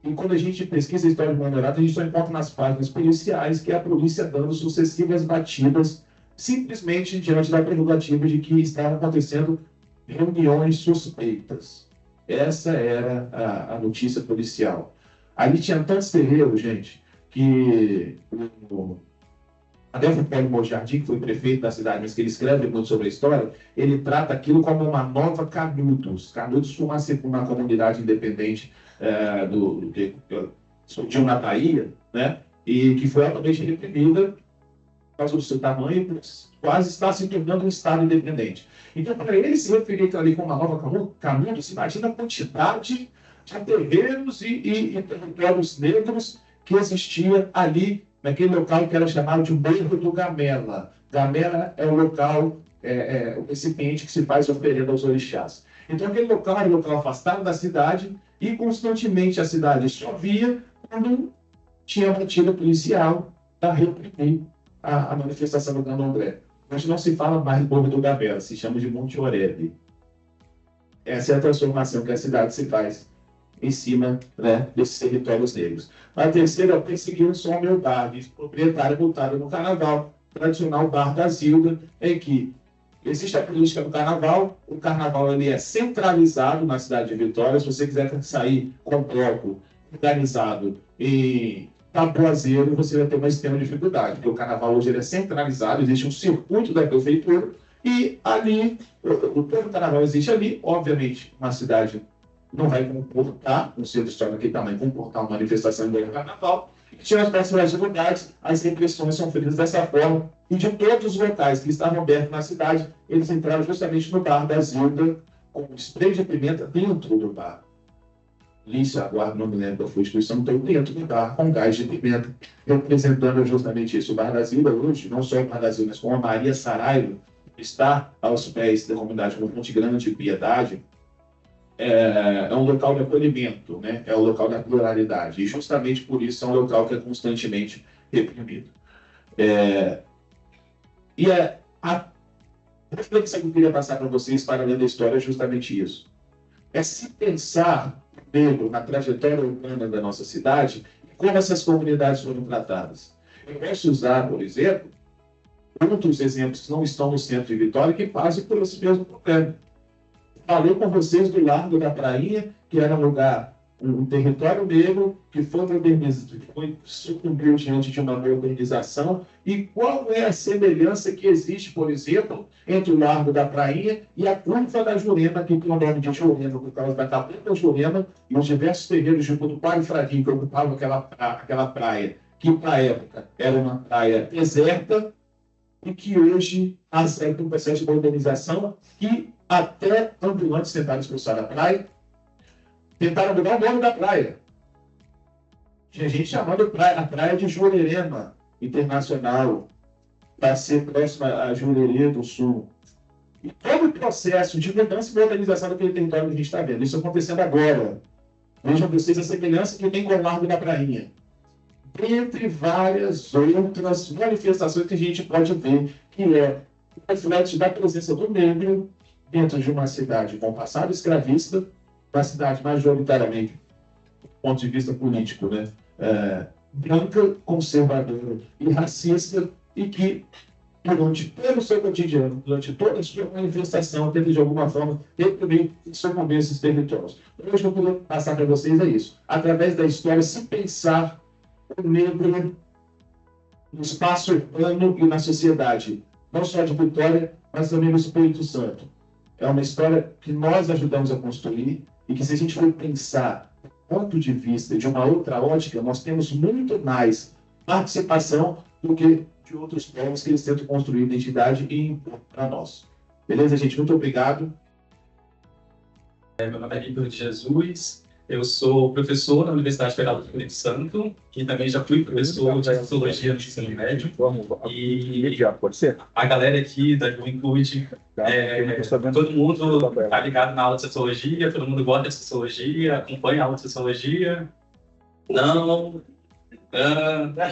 E quando a gente pesquisa a história de Mãe Honorata, a gente só encontra nas páginas policiais que é a polícia dando sucessivas batidas, simplesmente diante da prerrogativa de que estavam acontecendo reuniões suspeitas. Essa era a notícia policial. Ali tinha tantos terreiros, gente, que o Adelfo Pérez Mojardim, que foi prefeito da cidade, mas que ele escreve muito sobre a história, ele trata aquilo como uma nova Canudos. Canudos foi uma comunidade independente que surgiu na Bahia, né? E que foi altamente reprimida por causa do seu tamanho, quase está se tornando um estado independente. Então, para ele se referir ali como uma nova Canudos, se imagina a quantidade de terreiros e territórios negros que existia ali, naquele local que era chamado de Morro do Gamela. Gamela é o local, o recipiente que se faz oferenda aos orixás. Então, aquele local era um local afastado da cidade e constantemente a cidade chovia quando tinha batida policial para reprimir a manifestação do candomblé. Hoje não se fala mais Morro do Gamela, se chama de Monte Oreb. Essa é a transformação que a cidade se faz em cima, né, desses territórios negros. A terceira é perseguir o som meu bar, proprietário multado no carnaval, tradicional bar da Zilda, em que existe a política do carnaval, o carnaval ele é centralizado na cidade de Vitória. Se você quiser sair com um bloco organizado em Tabuazeiro, você vai ter uma extrema dificuldade, porque o carnaval hoje ele é centralizado, existe um circuito da prefeitura, E ali, o Torre do Carnaval existe ali, obviamente, uma cidade não vai comportar, um centro histórico daquele tamanho, comportar uma manifestação do Carnaval. E tinha as próximas unidades, as repressões são feitas dessa forma, e de todos os locais que estavam abertos na cidade, eles entraram justamente no bar da Zilda, com spray de pimenta dentro do bar. Lícia, agora não me lembro qual foi a instituição, estou dentro do bar com gás de pimenta, representando justamente isso. O Bar da Zilda hoje, não só o Bar da Zilda, mas como a Maria Saraiva, está aos pés da comunidade como Monte Grande e Piedade, é um local de acolhimento, né? É um local da pluralidade, e justamente por isso é um local que é constantemente reprimido. A reflexão que eu queria passar para vocês, para além da história, é justamente isso. É se pensar negro na trajetória urbana da nossa cidade e como essas comunidades foram tratadas. Eu posso usar, por exemplo, outros exemplos que não estão no centro de Vitória que passam por esse mesmo problema. Falei com vocês do Largo da Prainha, que era um lugar, um território negro que foi modernizado, que foi sucumbiu diante de uma modernização. E qual é a semelhança que existe, por exemplo, entre o Largo da Prainha e a Curva da Jurema, que tem o nome de Jurema por causa da Capeta Jurema, e os diversos terreiros de Cutuparu e Fradinho que ocupavam aquela praia, que para a época era uma praia deserta, e que hoje aceita um processo de modernização que até ambulantes tentaram expulsar da praia, tentaram mudar o nome da praia. Tinha gente chamando a praia de Jurerema Internacional, para ser próxima a Jurerê do Sul. E todo o processo de mudança e modernização daquele território que a gente está vendo, isso acontecendo agora. Vejam vocês a semelhança que tem com o Largo da Prainha. Entre várias outras manifestações que a gente pode ver, que é o reflexo da presença do negro dentro de uma cidade com passado escravista, uma cidade majoritariamente, do ponto de vista político, né, branca, conservadora e racista, e que, durante todo o seu cotidiano, durante toda a sua manifestação, teve de alguma forma reprimir e sucumbir esses territórios. Hoje eu queria passar para vocês é isso. Através da história, se pensar o negro no espaço urbano e na sociedade, não só de Vitória, mas também no Espírito Santo. É uma história que nós ajudamos a construir e que, se a gente for pensar do ponto de vista de uma outra ótica, nós temos muito mais participação do que de outros povos que eles tentam construir identidade e impor para nós. Beleza, gente? Muito obrigado. Meu nome é Ricardo de Jesus. Eu sou professor na Universidade Federal do Espírito Santo e também já fui professor de Sociologia no ensino médio. E pode ser? A galera aqui da Juventude, todo mundo está ligado na aula de Sociologia, todo mundo gosta de Sociologia, acompanha a aula de Sociologia. Não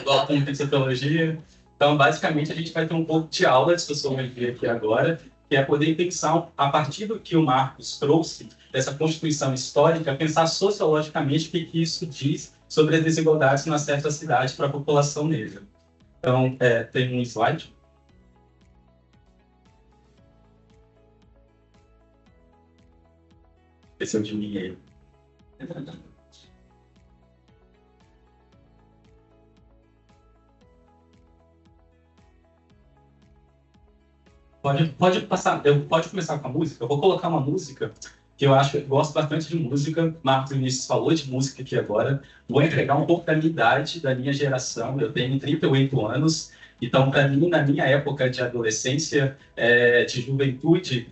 gosta muito de Sociologia. Então, basicamente, a gente vai ter um pouco de aula de Sociologia aqui agora, que é poder pensar, a partir do que o Marcos trouxe, dessa constituição histórica, pensar sociologicamente o que isso diz sobre as desigualdades numa certa cidade para a população negra. Então, tem um slide. Esse é o de mim aí. Pode passar, pode começar com a música. Eu vou colocar uma música que eu gosto bastante de música. Marcos Vinícius falou de música aqui agora. Vou entregar um pouco da minha idade, da minha geração. Eu tenho 38 anos. Então, para mim, na minha época de adolescência, de juventude,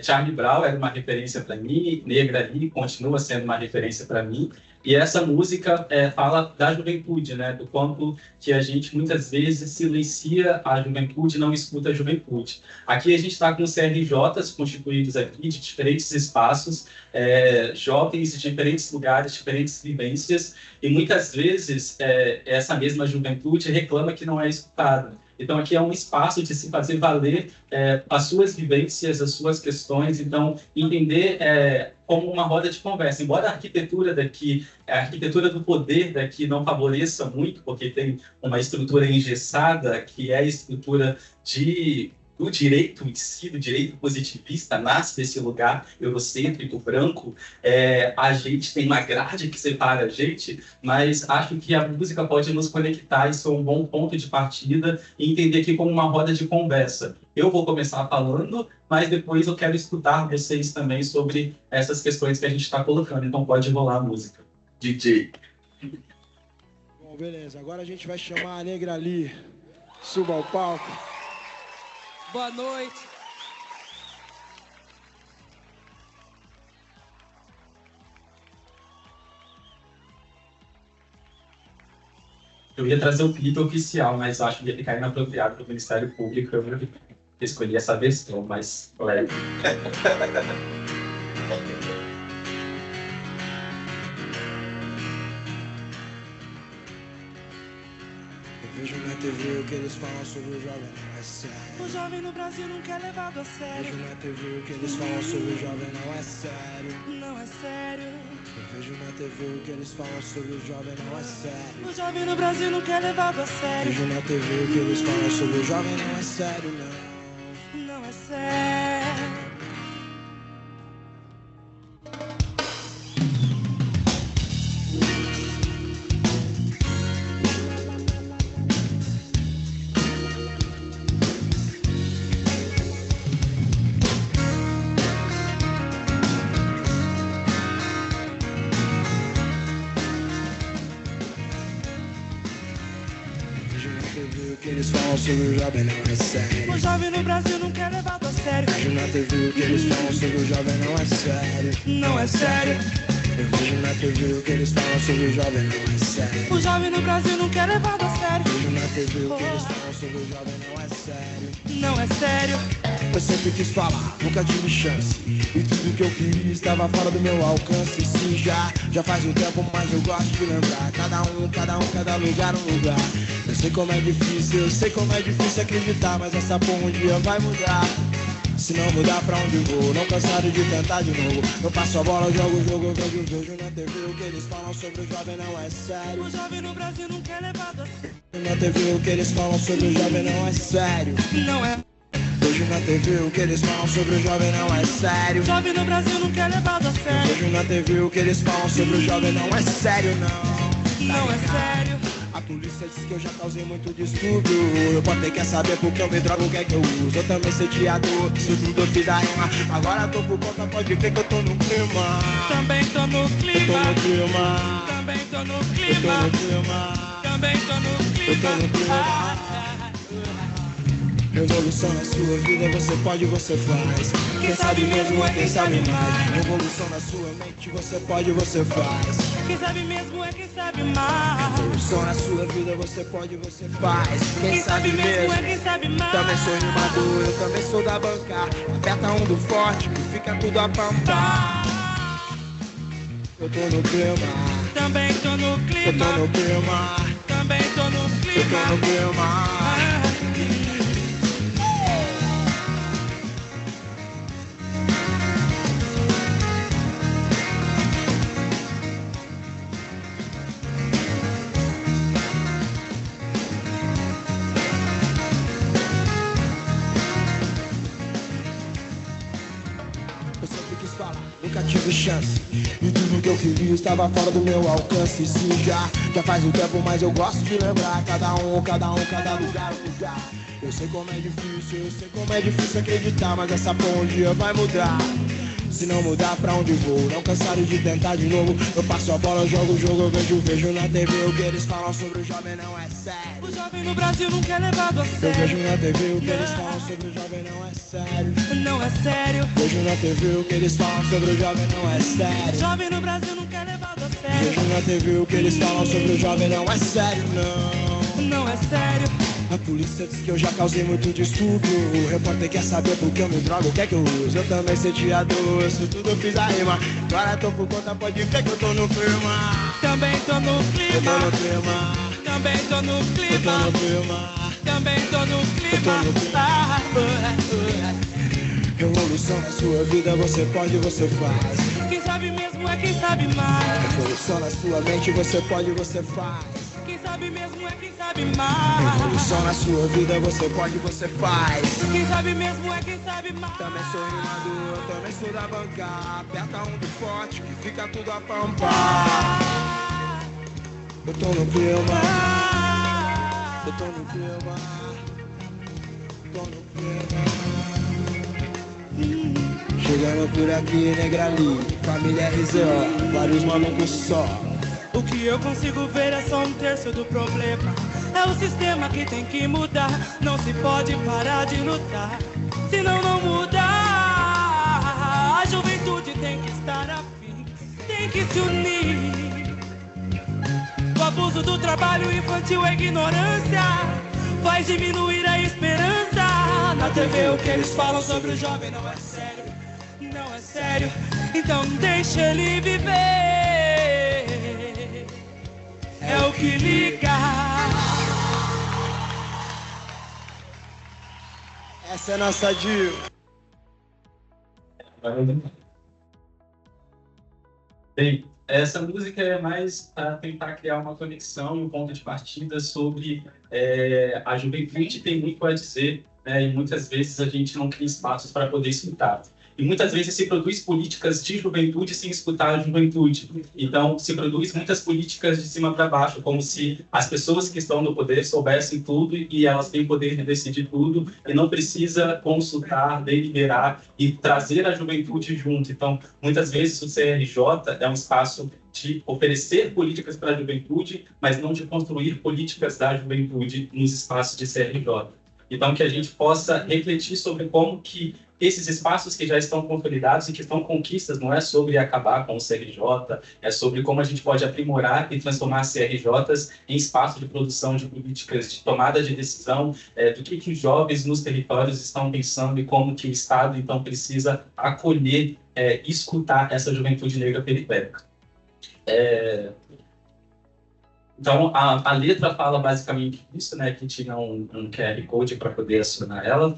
Charlie Brown era uma referência para mim, Negra ali continua sendo uma referência para mim. E essa música fala da juventude, né? Do quanto que a gente muitas vezes silencia a juventude e não escuta a juventude. Aqui a gente está com CRJs constituídos aqui de diferentes espaços, jovens de diferentes lugares, diferentes vivências, e muitas vezes essa mesma juventude reclama que não é escutada. Então, aqui é um espaço de se fazer valer as suas vivências, as suas questões. Então, entender como uma roda de conversa. Embora a arquitetura daqui, a arquitetura do poder daqui não favoreça muito, porque tem uma estrutura engessada, que é a estrutura de do direito em si, do direito positivista, nasce desse lugar eurocêntrico, branco. A gente tem uma grade que separa a gente, mas acho que a música pode nos conectar, isso é um bom ponto de partida, e entender aqui como uma roda de conversa. Eu vou começar falando, mas depois eu quero escutar vocês também sobre essas questões que a gente está colocando, então pode rolar a música. DJ. Bom, beleza, agora a gente vai chamar a Negra Ali, suba ao palco. Boa noite. Eu ia trazer o clipe oficial, mas acho que ia ficar inapropriado para o Ministério Público. Eu escolhi essa versão mais leve. Vejo na TV o que eles falam sobre o jovem, não é sério. O jovem no Brasil nunca é levado a sério. Vejo na TV o que eles falam sobre o jovem, não é sério. Não é sério. Eu vejo na TV o que eles falam sobre o jovem, não é sério. O jovem no Brasil nunca é levado a sério. Vejo na TV o que eles falam sobre o jovem, não é sério, não. Não é sério. Eles falam sobre o jovem, não é sério. O jovem no Brasil nunca é levado a sério. Vejo na TV o que eles falam sobre o jovem, não é sério. Não é sério. Eu vejo na TV o que eles falam sobre o jovem, não é sério. O jovem no Brasil nunca é levado a sério. Vejo na TV o que eles falam sobre o jovem, não é sério. Não é sério. Eu sempre quis falar, nunca tive chance. E tudo que eu queria estava fora do meu alcance. Sim, já faz um tempo, mas eu gosto de lembrar. Cada lugar um lugar. Eu sei como é difícil, eu sei como é difícil acreditar, mas essa porra um dia vai mudar. Se não mudar pra onde vou, não cansado de tentar de novo. Eu passo a bola, jogo o jogo, vejo na TV o que eles falam sobre o jovem, não é sério. O jovem no Brasil nunca é levado a sério. Na TV o que eles falam sobre o jovem, não é sério. Não é. Vejo na TV o que eles falam sobre o jovem, não é sério. O jovem no Brasil nunca é levado a sério. Vejo na TV o que eles falam sobre o jovem, não é sério, não. Não é sério. A polícia diz que eu já causei muito distúrbio. Eu posso ter que saber porque eu me drogo, o que é que eu uso. Eu também sei teatro, isso tudo eu fiz a rima. Agora tô por conta, pode ver que eu tô no clima. Também tô no Eu tô clima. no clima. Também tô no Eu tô clima. no clima. Também tô no Eu tô no clima. clima. Revolução na sua vida, você pode, você faz. Quem sabe mesmo é quem sabe mais. Revolução na sua mente, você pode, você faz. Quem sabe mesmo é quem sabe mais. Revolução na sua vida, você pode, você faz. Quem sabe mesmo é quem sabe mais. Também sou animador, eu também sou da banca. Aperta um do forte, que fica tudo a pampar. Eu tô no clima. Também tô no Eu tô clima. no clima. Também tô no Eu tô clima. no clima. Eu sempre quis falar, nunca tive chance. E tudo que eu queria estava fora do meu alcance. Sim, já faz um tempo, mas eu gosto de lembrar. Cada lugar um lugar. Eu sei como é difícil, eu sei como é difícil acreditar, mas essa porra um dia vai mudar. Se não mudar pra onde vou, não cansado de tentar de novo. Eu passo a bola, jogo o jogo, eu vejo na TV o que eles falam sobre o jovem, não é sério. O jovem no Brasil nunca é levado a Eu sério. vejo na TV o que eles falam sobre o jovem, não é sério. Não é sério. Vejo na TV o que eles falam sobre o jovem, não é O sério. jovem no Brasil nunca é levado a sério. Vejo na TV o que eles falam sobre o jovem, não é sério, não. Não é sério. A polícia diz que eu já causei muito distúrbio. O repórter quer saber por que eu me drogo, o que é que eu uso. Eu também sei teatro, isso tudo eu fiz a rima. Agora tô por conta, pode ver que eu tô no clima. Também tô no Eu tô clima. no clima. Também tô no Eu tô clima. no clima. Também tô no clima. Eu tô no Revolução na sua vida, você pode, você faz. Quem sabe mesmo é quem sabe mais. Revolução na sua mente, você pode, você faz. Quem sabe sabe mesmo é quem sabe mais. Revolução na sua vida, você pode, você faz. Quem sabe mesmo é quem sabe mais. Também sou rimador, também sou da banca. Aperta um do forte que fica tudo a pampar. Eu tô no clima, eu tô no clima, tô no clima. Chegando por aqui, negra ali, família RZ, vários malucos só. O que eu consigo ver é só um terço do problema. É o sistema que tem que mudar. Não se pode parar de lutar, senão não muda. A juventude tem que estar afim, tem que se unir. O abuso do trabalho infantil, a ignorância faz diminuir a esperança. Na TV o que eles falam sobre o jovem não é sério, não é sério. Então deixa ele viver. É o que liga. Essa é nossa Jill. Bem, essa música é mais para tentar criar uma conexão e um ponto de partida sobre a juventude tem muito a dizer, né, e muitas vezes a gente não cria espaços para poder escutar. E muitas vezes se produz políticas de juventude sem escutar a juventude. Então, se produz muitas políticas de cima para baixo, como se as pessoas que estão no poder soubessem tudo e elas têm poder de decidir tudo e não precisa consultar, deliberar e trazer a juventude junto. Então, muitas vezes o CRJ é um espaço de oferecer políticas para a juventude, mas não de construir políticas da juventude nos espaços de CRJ. Então, que a gente possa refletir sobre como que esses espaços que já estão consolidados e que estão conquistas, não é sobre acabar com o CRJ, é sobre como a gente pode aprimorar e transformar CRJs em espaço de produção de políticas, de tomada de decisão, do que os jovens nos territórios estão pensando e como que o Estado, então, precisa acolher e escutar essa juventude negra periférica. Então, a letra fala basicamente isso, né, que tinha um QR Code para poder acionar ela.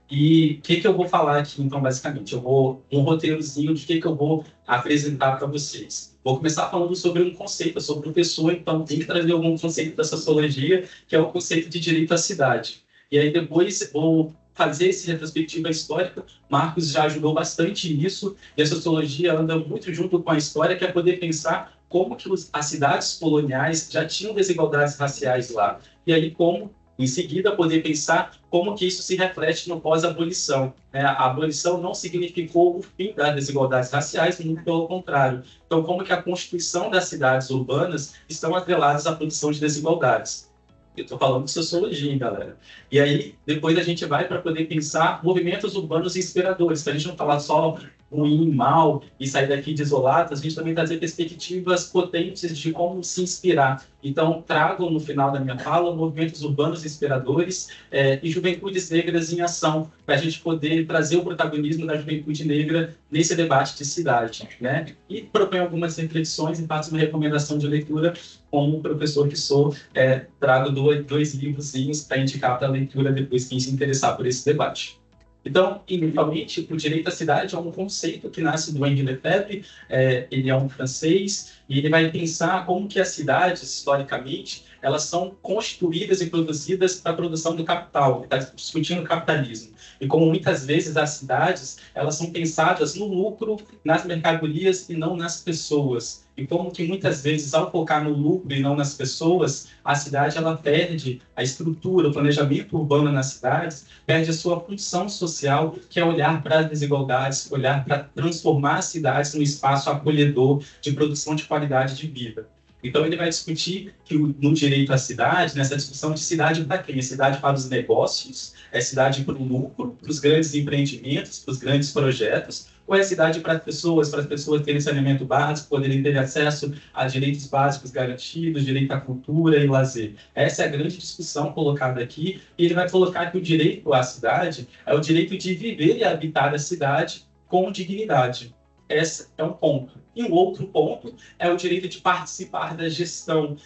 E o que eu vou falar aqui, então, basicamente? Eu vou um roteirozinho de que eu vou apresentar para vocês. Vou começar falando sobre um conceito. Eu sou professor, então tem que trazer algum conceito da sociologia, que é o conceito de direito à cidade. E aí depois vou fazer essa retrospectiva histórica. Marcos já ajudou bastante nisso, e a sociologia anda muito junto com a história, que é poder pensar como que as cidades coloniais já tinham desigualdades raciais lá. E aí como, em seguida, poder pensar como que isso se reflete no pós-abolição. A abolição não significou o fim das desigualdades raciais, muito pelo contrário. Então, como que a constituição das cidades urbanas estão atreladas à produção de desigualdades. Eu estou falando de sociologia, hein, galera. E aí, depois a gente vai para poder pensar movimentos urbanos inspiradores, para a gente não falar só ruim, mal e sair daqui desolado, a gente também trazer perspectivas potentes de como se inspirar. Então, trago no final da minha fala movimentos urbanos inspiradores e juventudes negras em ação, para a gente poder trazer o protagonismo da juventude negra nesse debate de cidade, né? E proponho algumas reflexões e faço uma recomendação de leitura. Como professor que sou, trago dois livrozinhos para indicar para a leitura depois quem se interessar por esse debate. Então, inicialmente, o direito à cidade é um conceito que nasce do Henri Lefebvre, ele é um francês, e ele vai pensar como que as cidades, historicamente, elas são construídas e produzidas para a produção do capital, está discutindo o capitalismo. E como muitas vezes as cidades, elas são pensadas no lucro, nas mercadorias e não nas pessoas. E como que muitas vezes, ao focar no lucro e não nas pessoas, a cidade ela perde a estrutura, o planejamento urbano nas cidades, perde a sua função social, que é olhar para as desigualdades, olhar para transformar as cidades num espaço acolhedor de produção de qualidade de vida. Então, ele vai discutir que no direito à cidade, nessa discussão de cidade para quem? É cidade para os negócios? É cidade para o lucro, para os grandes empreendimentos, para os grandes projetos? Ou é cidade para as pessoas terem saneamento básico, poderem ter acesso a direitos básicos garantidos, direito à cultura e lazer? Essa é a grande discussão colocada aqui, e ele vai colocar que o direito à cidade é o direito de viver e habitar a cidade com dignidade. Esse é um ponto. E um outro ponto é o direito de participar da gestão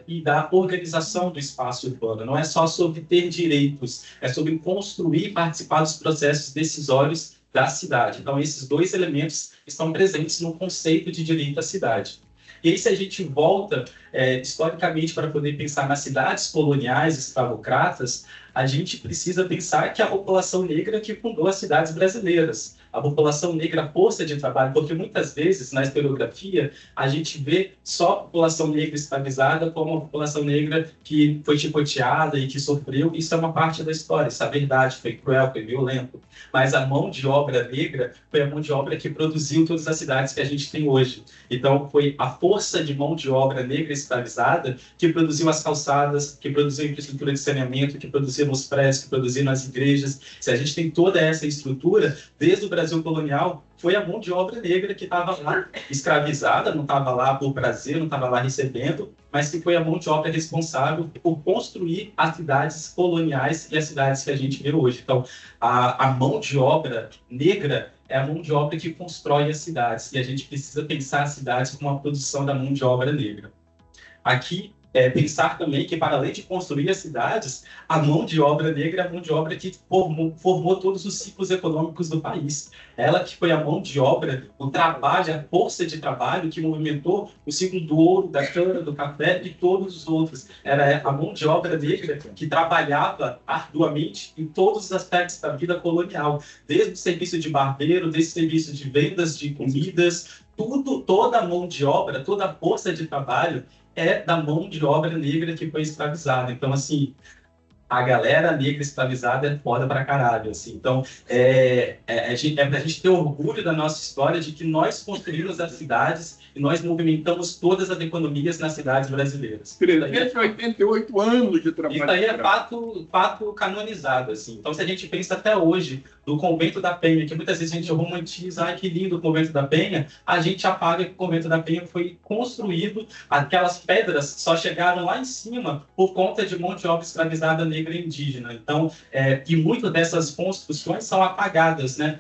e da organização do espaço urbano. Não é só sobre ter direitos, é sobre construir e participar dos processos decisórios da cidade. Então, esses dois elementos estão presentes no conceito de direito à cidade. E aí, se a gente volta historicamente para poder pensar nas cidades coloniais escravocratas, a gente precisa pensar que a população negra que fundou as cidades brasileiras, a população negra força de trabalho, porque muitas vezes na historiografia a gente vê só a população negra escravizada como a população negra que foi chicoteada e que sofreu. Isso é uma parte da história, isso é verdade, foi cruel, foi violento. Mas a mão de obra negra foi a mão de obra que produziu todas as cidades que a gente tem hoje. Então foi a força de mão de obra negra escravizada que produziu as calçadas, que produziu a infraestrutura de saneamento, que produziu os prédios, que produziu nas igrejas. Se a gente tem toda essa estrutura, desde o Brasil colonial, foi a mão de obra negra que estava lá escravizada, não estava lá por prazer, não estava lá recebendo, mas que foi a mão de obra responsável por construir as cidades coloniais e as cidades que a gente vê hoje. Então, a mão de obra negra é a mão de obra que constrói as cidades, e a gente precisa pensar as cidades como a produção da mão de obra negra. Aqui, pensar também que, para além de construir as cidades, a mão de obra negra é a mão de obra que formou todos os ciclos econômicos do país. Ela que foi a mão de obra, o trabalho, a força de trabalho que movimentou o ciclo do ouro, da cana, do café e todos os outros. Era a mão de obra negra que trabalhava arduamente em todos os aspectos da vida colonial, desde o serviço de barbeiro, desde o serviço de vendas de comidas, toda a mão de obra, toda a força de trabalho é da mão de obra negra que foi escravizada. Então, assim, a galera negra escravizada é foda pra caralho, assim. Então, pra gente ter orgulho da nossa história, de que nós construímos as cidades e nós movimentamos todas as economias nas cidades brasileiras. 388 anos de trabalho. Isso aí é fato canonizado, assim. Então, se a gente pensa até hoje do Convento da Penha, que muitas vezes a gente romantiza, ai, que lindo o Convento da Penha, a gente apaga que o Convento da Penha foi construído, aquelas pedras só chegaram lá em cima por conta de mão de obra escravizada negra e indígena. Então, e muitas dessas construções são apagadas, né?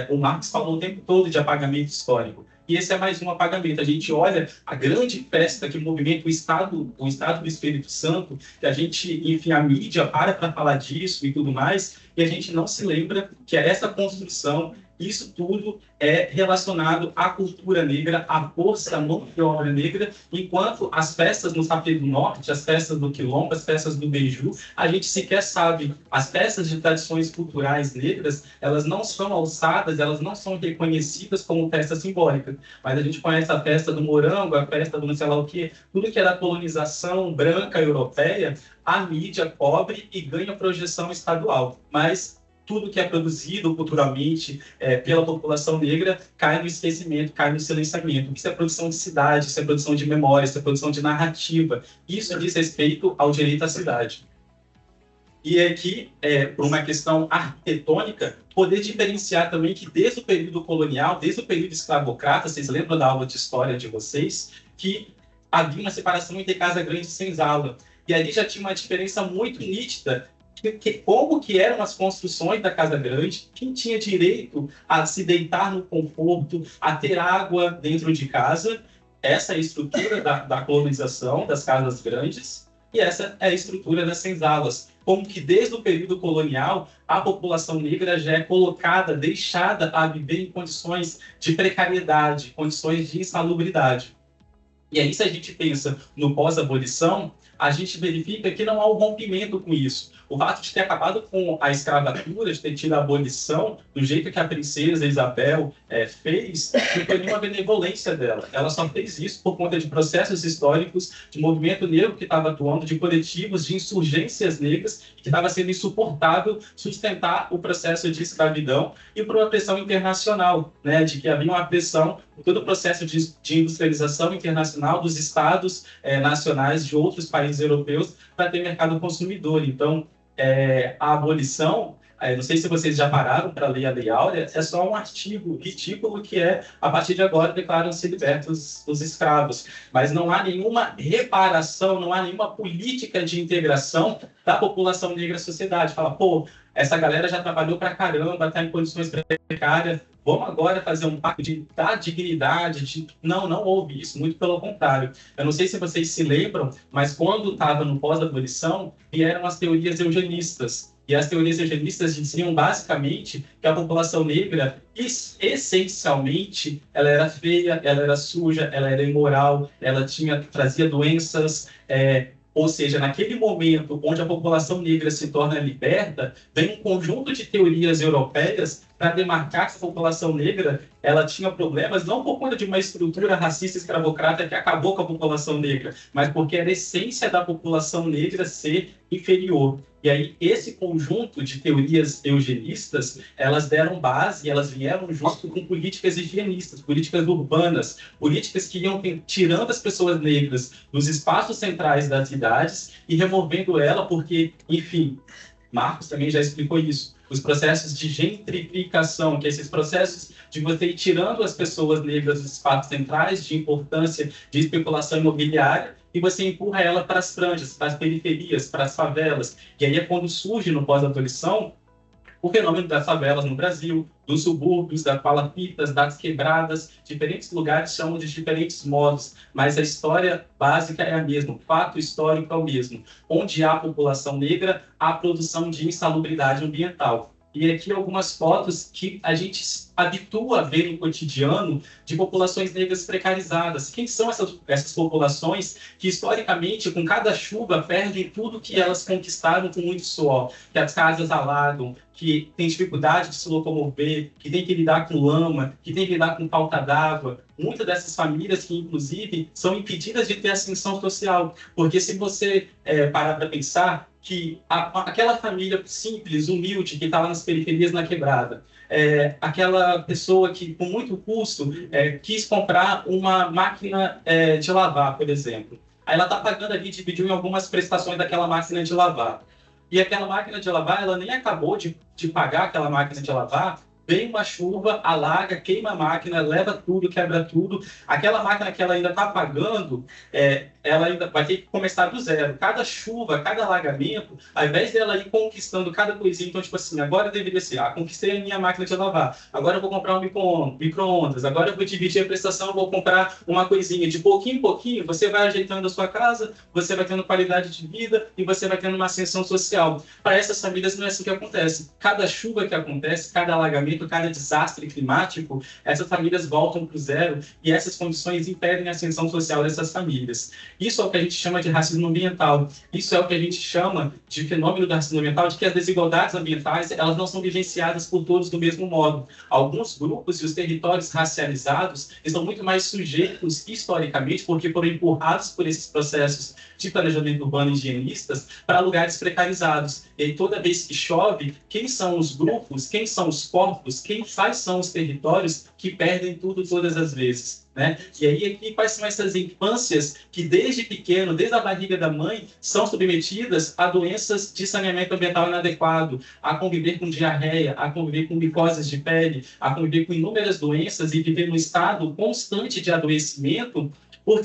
O Marx falou o tempo todo de apagamento histórico. E esse é mais um apagamento. A gente olha a grande festa que movimenta o Estado do Espírito Santo, que a gente, enfim, a mídia para falar disso e tudo mais, e a gente não se lembra que essa construção, isso tudo é relacionado à cultura negra, à força, à mão de obra negra, enquanto as festas no Sapê do Norte, as festas do Quilombo, as festas do Beiju, a gente sequer sabe. As festas de tradições culturais negras, elas não são alçadas, elas não são reconhecidas como festa simbólica. Mas a gente conhece a festa do morango, a festa do não sei lá o quê, tudo que é da colonização branca europeia, a mídia cobre e ganha projeção estadual. Mas tudo que é produzido culturalmente pela população negra cai no esquecimento, cai no silenciamento. Isso é produção de cidade, isso é produção de memória, isso é produção de narrativa. Isso diz respeito ao direito à cidade. E aqui, por uma questão arquitetônica, poder diferenciar também que desde o período colonial, desde o período escravocrata, vocês lembram da aula de história de vocês, que havia uma separação entre Casa Grande e Senzala. E ali já tinha uma diferença muito nítida, como que eram as construções da Casa Grande, quem tinha direito a se deitar no conforto, a ter água dentro de casa. Essa é a estrutura da colonização das casas grandes, e essa é a estrutura das senzalas. Como que desde o período colonial, a população negra já é colocada, deixada a viver em condições de precariedade, condições de insalubridade. E aí, se a gente pensa no pós-abolição, a gente verifica que não há um rompimento com isso. O fato de ter acabado com a escravatura, de ter tido a abolição, do jeito que a princesa Isabel fez, não foi nenhuma benevolência dela. Ela só fez isso por conta de processos históricos, de movimento negro que estava atuando, de coletivos, de insurgências negras, que estava sendo insuportável sustentar o processo de escravidão, e por uma pressão internacional, né, de que havia uma pressão por todo o processo de industrialização internacional dos estados nacionais de outros países europeus para ter mercado consumidor. Então, a abolição, não sei se vocês já pararam para ler a Lei Áurea, é só um artigo ridículo que a partir de agora, declaram-se libertos os escravos. Mas não há nenhuma reparação, não há nenhuma política de integração da população negra à sociedade. Fala, pô, essa galera já trabalhou pra caramba, está em condições precárias, vamos agora fazer um pacto de dar dignidade. Não houve isso, muito pelo contrário. Eu não sei se vocês se lembram, mas quando estava no pós-abolição, vieram as teorias eugenistas. E E as teorias eugenistas diziam basicamente que a população negra, essencialmente, ela era feia, ela era suja, ela era imoral, ela trazia doenças, ou seja, naquele momento onde a população negra se torna liberta, vem um conjunto de teorias europeias para demarcar que a população negra ela tinha problemas não por conta de uma estrutura racista escravocrata que acabou com a população negra, mas porque era a essência da população negra ser inferior. E aí, esse conjunto de teorias eugenistas, elas deram base, elas vieram junto com políticas higienistas, políticas urbanas, políticas que iam tirando as pessoas negras dos espaços centrais das cidades e removendo ela porque, enfim, Marcos também já explicou isso, os processos de gentrificação, que é esses processos de você ir tirando as pessoas negras dos espaços centrais, de importância de especulação imobiliária, e você empurra ela para as franjas, para as periferias, para as favelas. E aí é quando surge no pós-abolição o fenômeno das favelas no Brasil, dos subúrbios, das palafitas, das quebradas. Diferentes lugares chamam de diferentes modos, mas a história básica é a mesma, o fato histórico é o mesmo. Onde há população negra, há produção de insalubridade ambiental. E aqui algumas fotos que a gente habitua a ver no cotidiano de populações negras precarizadas. Quem são essas populações que, historicamente, com cada chuva, perdem tudo que elas conquistaram com muito suor? Que as casas alagam, que têm dificuldade de se locomover, que têm que lidar com lama, que têm que lidar com falta d'água. Muitas dessas famílias que, inclusive, são impedidas de ter ascensão social. Porque se você parar para pensar que aquela família simples, humilde, que está lá nas periferias, na quebrada, aquela pessoa que, com muito custo, quis comprar uma máquina de lavar, por exemplo. Aí ela está pagando ali, dividiu em algumas prestações daquela máquina de lavar. E aquela máquina de lavar, ela nem acabou de pagar aquela máquina de lavar, vem uma chuva, alaga, queima a máquina, leva tudo, quebra tudo. Aquela máquina que ela ainda está pagando, ela ainda vai ter que começar do zero. Cada chuva, cada alagamento, ao invés dela ir conquistando cada coisinha, então, tipo assim, agora deveria ser, conquistei a minha máquina de lavar, agora eu vou comprar um micro-ondas, agora eu vou dividir a prestação, eu vou comprar uma coisinha. De pouquinho em pouquinho, você vai ajeitando a sua casa, você vai tendo qualidade de vida e você vai tendo uma ascensão social. Para essas famílias não é assim que acontece. Cada chuva que acontece, cada alagamento, cada desastre climático, essas famílias voltam para o zero e essas condições impedem a ascensão social dessas famílias. Isso é o que a gente chama de racismo ambiental. Isso é o que a gente chama de fenômeno do racismo ambiental, de que as desigualdades ambientais elas não são vivenciadas por todos do mesmo modo. Alguns grupos e os territórios racializados estão muito mais sujeitos historicamente porque foram empurrados por esses processos de planejamento urbano higienistas para lugares precarizados. E aí, toda vez que chove, quem são os grupos, quem são os corpos, quais são os territórios que perdem tudo todas as vezes, né? E aí, aqui, quais são essas infâncias que, desde pequeno, desde a barriga da mãe, são submetidas a doenças de saneamento ambiental inadequado, a conviver com diarreia, a conviver com micoses de pele, a conviver com inúmeras doenças e viver num estado constante de adoecimento por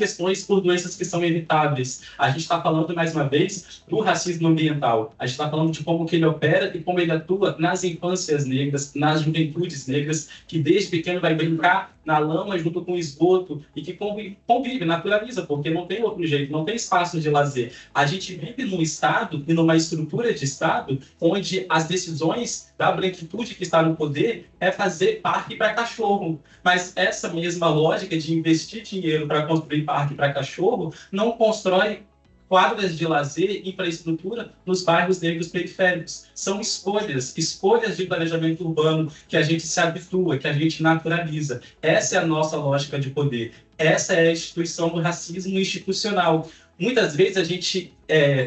doenças que são evitáveis. A gente está falando, mais uma vez, do racismo ambiental. A gente está falando de como que ele opera e como ele atua nas infâncias negras, nas juventudes negras, que desde pequeno vai brincar na lama junto com o esgoto e que convive, naturaliza, porque não tem outro jeito, não tem espaço de lazer. A gente vive num estado e numa estrutura de estado onde as decisões da branquitude que está no poder é fazer parque para cachorro. Mas essa mesma lógica de investir dinheiro para construir parque para cachorro não constrói quadras de lazer e infraestrutura nos bairros negros periféricos. São escolhas de planejamento urbano que a gente se habitua, que a gente naturaliza. Essa é a nossa lógica de poder. Essa é a instituição do racismo institucional. Muitas vezes a gente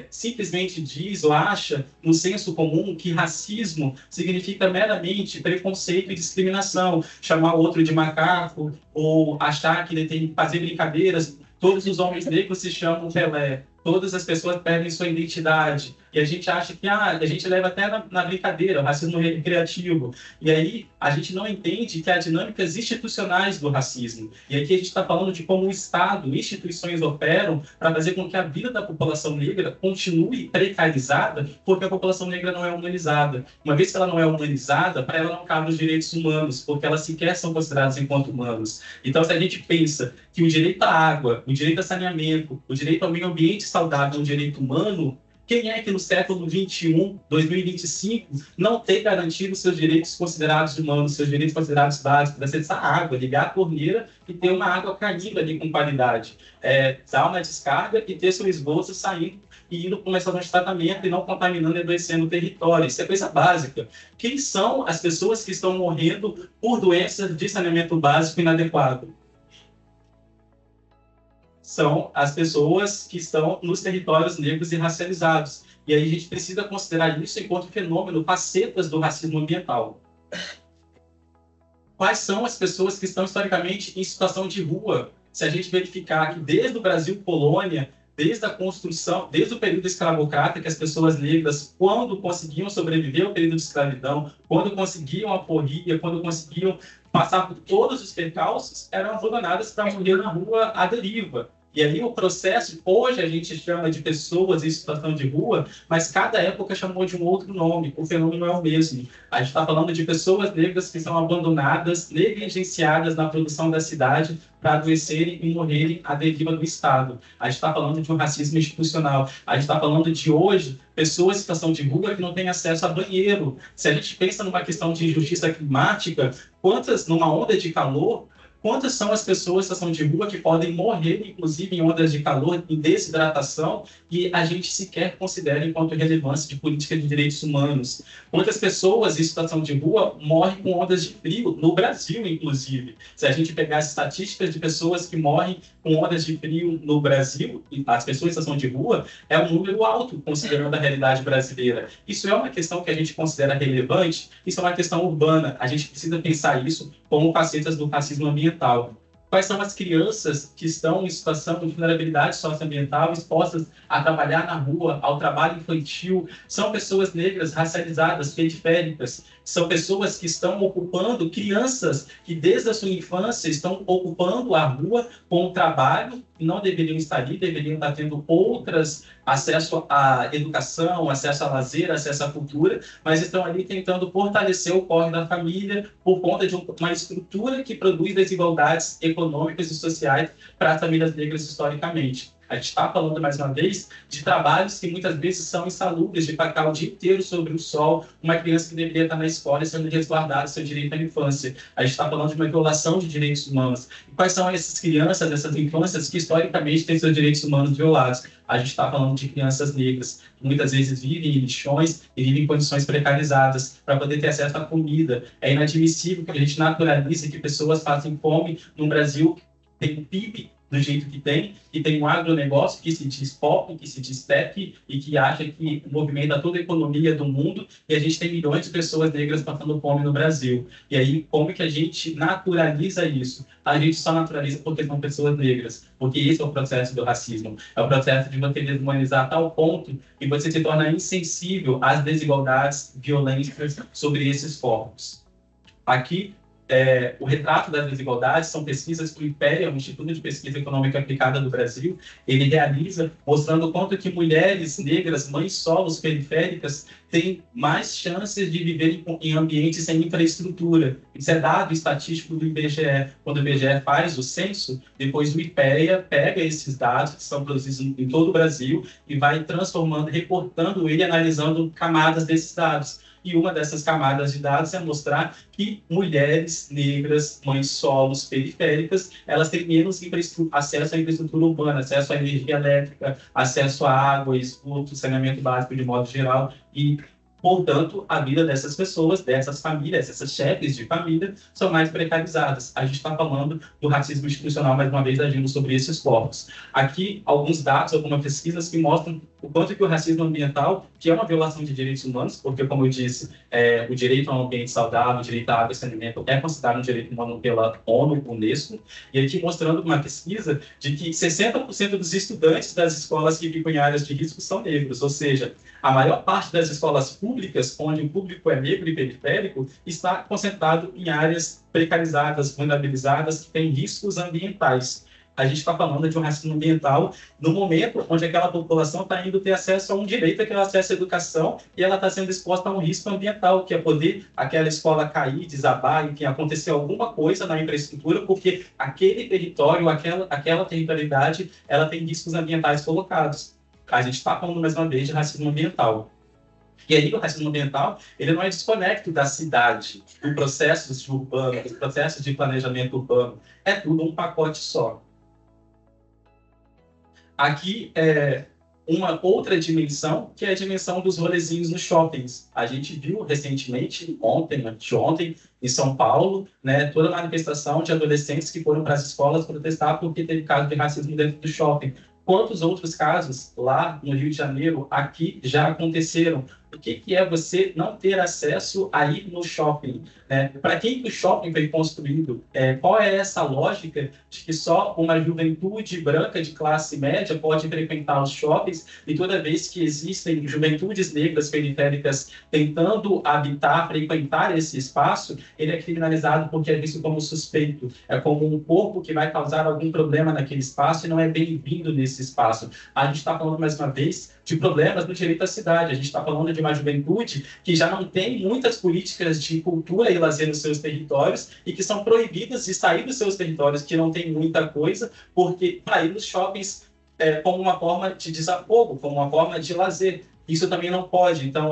simplesmente diz ou acha no senso comum que racismo significa meramente preconceito e discriminação, chamar o outro de macaco ou achar que ele tem que fazer brincadeiras. Todos os homens negros se chamam Pelé. Todas as pessoas perdem sua identidade. E a gente acha que a gente leva até na brincadeira, o racismo recreativo. E aí a gente não entende que há dinâmicas institucionais do racismo. E aqui a gente está falando de como o Estado, instituições operam para fazer com que a vida da população negra continue precarizada, porque a população negra não é humanizada. Uma vez que ela não é humanizada, para ela não cabem os direitos humanos, porque elas sequer são consideradas enquanto humanos. Então, se a gente pensa que o direito à água, o direito a saneamento, o direito ao meio ambiente saudável é um direito humano, Quem é que no século XXI, 2025, não tem garantido seus direitos considerados humanos, seus direitos considerados básicos, acessar água, ligar a torneira e ter uma água caindo ali com qualidade, dar uma descarga e ter seu esgoto saindo e indo para uma estação de tratamento e não contaminando e adoecendo o território. Isso é coisa básica. Quem são as pessoas que estão morrendo por doenças de saneamento básico inadequado? São as pessoas que estão nos territórios negros e racializados. E aí a gente precisa considerar isso enquanto fenômeno, facetas do racismo ambiental. Quais são as pessoas que estão historicamente em situação de rua? Se a gente verificar que desde o Brasil colônia, desde a construção, desde o período escravocrata, que as pessoas negras, quando conseguiam sobreviver ao período de escravidão, quando conseguiam a porria, quando conseguiam passar por todos os percalços, eram abandonadas para morrer na rua à deriva. E aí o processo, hoje a gente chama de pessoas em situação de rua, mas cada época chamou de um outro nome, o fenômeno é o mesmo. A gente está falando de pessoas negras que são abandonadas, negligenciadas na produção da cidade para adoecerem e morrerem à deriva do Estado. A gente está falando de um racismo institucional. A gente está falando de hoje pessoas em situação de rua que não têm acesso a banheiro. Se a gente pensa numa questão de injustiça climática, numa onda de calor, quantas são as pessoas em situação de rua que podem morrer, inclusive em ondas de calor, em desidratação, e a gente sequer considera enquanto relevância de política de direitos humanos? Quantas pessoas em situação de rua morrem com ondas de frio, no Brasil, inclusive? Se a gente pegar as estatísticas de pessoas que morrem com ondas de frio no Brasil, as pessoas em situação de rua, é um número alto, considerando a realidade brasileira. Isso é uma questão que a gente considera relevante, isso é uma questão urbana. A gente precisa pensar isso como facetas do racismo ambiental. Quais são as crianças que estão em situação de vulnerabilidade socioambiental, expostas a trabalhar na rua, ao trabalho infantil? São pessoas negras, racializadas, periféricas. São pessoas que estão ocupando, crianças que desde a sua infância estão ocupando a rua com o trabalho, e não deveriam estar ali, deveriam estar tendo outras, acesso à educação, acesso a lazer, acesso à cultura, mas estão ali tentando fortalecer o corre da família por conta de uma estrutura que produz desigualdades econômicas e sociais para as famílias negras historicamente. A gente está falando, mais uma vez, de trabalhos que muitas vezes são insalubres, de ficar o dia inteiro sobre o sol, uma criança que deveria estar na escola sendo resguardada seu direito à infância. A gente está falando de uma violação de direitos humanos. E quais são essas crianças, essas infâncias que historicamente têm seus direitos humanos violados? A gente está falando de crianças negras, que muitas vezes vivem em lixões e vivem em condições precarizadas para poder ter acesso à comida. É inadmissível que a gente naturalize que pessoas passem fome no Brasil, tem um PIB do jeito que tem, e tem um agronegócio que se diz pop, que se diz tech, e que acha que movimenta toda a economia do mundo, e a gente tem milhões de pessoas negras passando fome no Brasil. E aí, como que a gente naturaliza isso? A gente só naturaliza porque são pessoas negras, porque esse é o processo do racismo. É o processo de você deshumanizar a tal ponto que você se torna insensível às desigualdades, violências sobre esses corpos. Aqui, o retrato das desigualdades são pesquisas que o IPEA, o Instituto de Pesquisa Econômica Aplicada do Brasil, ele realiza, mostrando o quanto que mulheres negras, mães solos periféricas, têm mais chances de viver em ambientes sem infraestrutura. Isso é dado estatístico do IBGE. Quando o IBGE faz o censo, depois o IPEA pega esses dados que são produzidos em todo o Brasil e vai transformando, recortando ele, analisando camadas desses dados. E uma dessas camadas de dados é mostrar que mulheres negras, mães solos, periféricas, elas têm menos acesso à infraestrutura urbana, acesso à energia elétrica, acesso à água, esgoto, saneamento básico de modo geral, e, portanto, a vida dessas pessoas, dessas famílias, essas chefes de família, são mais precarizadas. A gente está falando do racismo institucional, mais uma vez, agindo sobre esses corpos. Aqui, alguns dados, algumas pesquisas que mostram o quanto que o racismo ambiental, que é uma violação de direitos humanos, porque, como eu disse, o direito a um ambiente saudável, o direito à água e saneamento é considerado um direito humano pela ONU, Unesco, e aqui mostrando uma pesquisa de que 60% dos estudantes das escolas que ficam em áreas de risco são negros, ou seja, a maior parte das escolas públicas, onde o público é negro e periférico, está concentrado em áreas precarizadas, vulnerabilizadas, que têm riscos ambientais. A gente está falando de um racismo ambiental no momento onde aquela população está indo ter acesso a um direito, que é o acesso à educação, e ela está sendo exposta a um risco ambiental, que é poder aquela escola cair, desabar, enfim, acontecer alguma coisa na infraestrutura, porque aquele território, aquela territorialidade, ela tem riscos ambientais colocados. a gente está falando mais uma vez de racismo ambiental. E aí o racismo ambiental, ele não é desconecto da cidade, dos processos urbanos, dos processos de planejamento urbano. É tudo um pacote só. Aqui é uma outra dimensão, que é a dimensão dos rolezinhos nos shoppings. A gente viu recentemente, anteontem, em São Paulo, né, toda a manifestação de adolescentes que foram para as escolas protestar porque teve caso de racismo dentro do shopping. Quantos outros casos lá no Rio de Janeiro, aqui, já aconteceram? O que é você não ter acesso a ir no shopping? Para quem o shopping foi construído? Qual é essa lógica de que só uma juventude branca de classe média pode frequentar os shoppings e toda vez que existem juventudes negras periféricas tentando habitar, frequentar esse espaço, ele é criminalizado porque é visto como suspeito, é como um corpo que vai causar algum problema naquele espaço e não é bem-vindo nesse espaço. A gente está falando, mais uma vez, de problemas no direito à cidade. A gente está falando de uma juventude que já não tem muitas políticas de cultura e lazer nos seus territórios e que são proibidas de sair dos seus territórios, que não tem muita coisa, porque para ir nos shoppings como uma forma de desafogo, como uma forma de lazer. Isso também não pode. Então,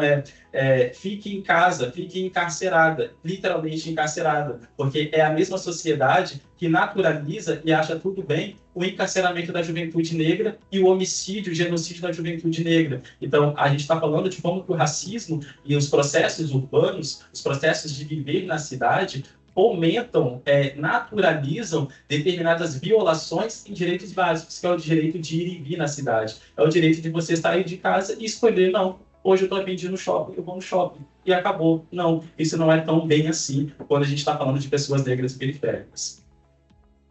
fique em casa, fique encarcerada, literalmente encarcerada, porque é a mesma sociedade que naturaliza e acha tudo bem o encarceramento da juventude negra e o homicídio, o genocídio da juventude negra. Então, a gente está falando de como que o racismo e os processos urbanos, os processos de viver na cidade, fomentam, naturalizam determinadas violações em direitos básicos, que é o direito de ir e vir na cidade. É o direito de você sair de casa e escolher, não, hoje eu estou a fim de ir no shopping, eu vou no shopping. E acabou. Não, isso não é tão bem assim quando a gente está falando de pessoas negras periféricas.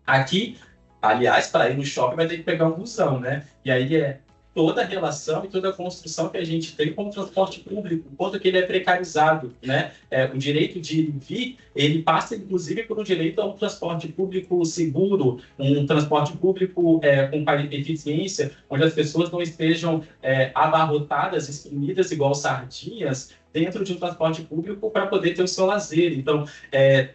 Aqui, aliás, para ir no shopping vai ter que pegar um busão, né? E aí toda a relação e toda a construção que a gente tem com o transporte público, quanto que ele é precarizado, né? O direito de ir e vir, ele passa, inclusive, por um direito a um transporte público seguro, um transporte público com eficiência, onde as pessoas não estejam abarrotadas, espremidas igual sardinhas, dentro de um transporte público para poder ter o seu lazer. Então,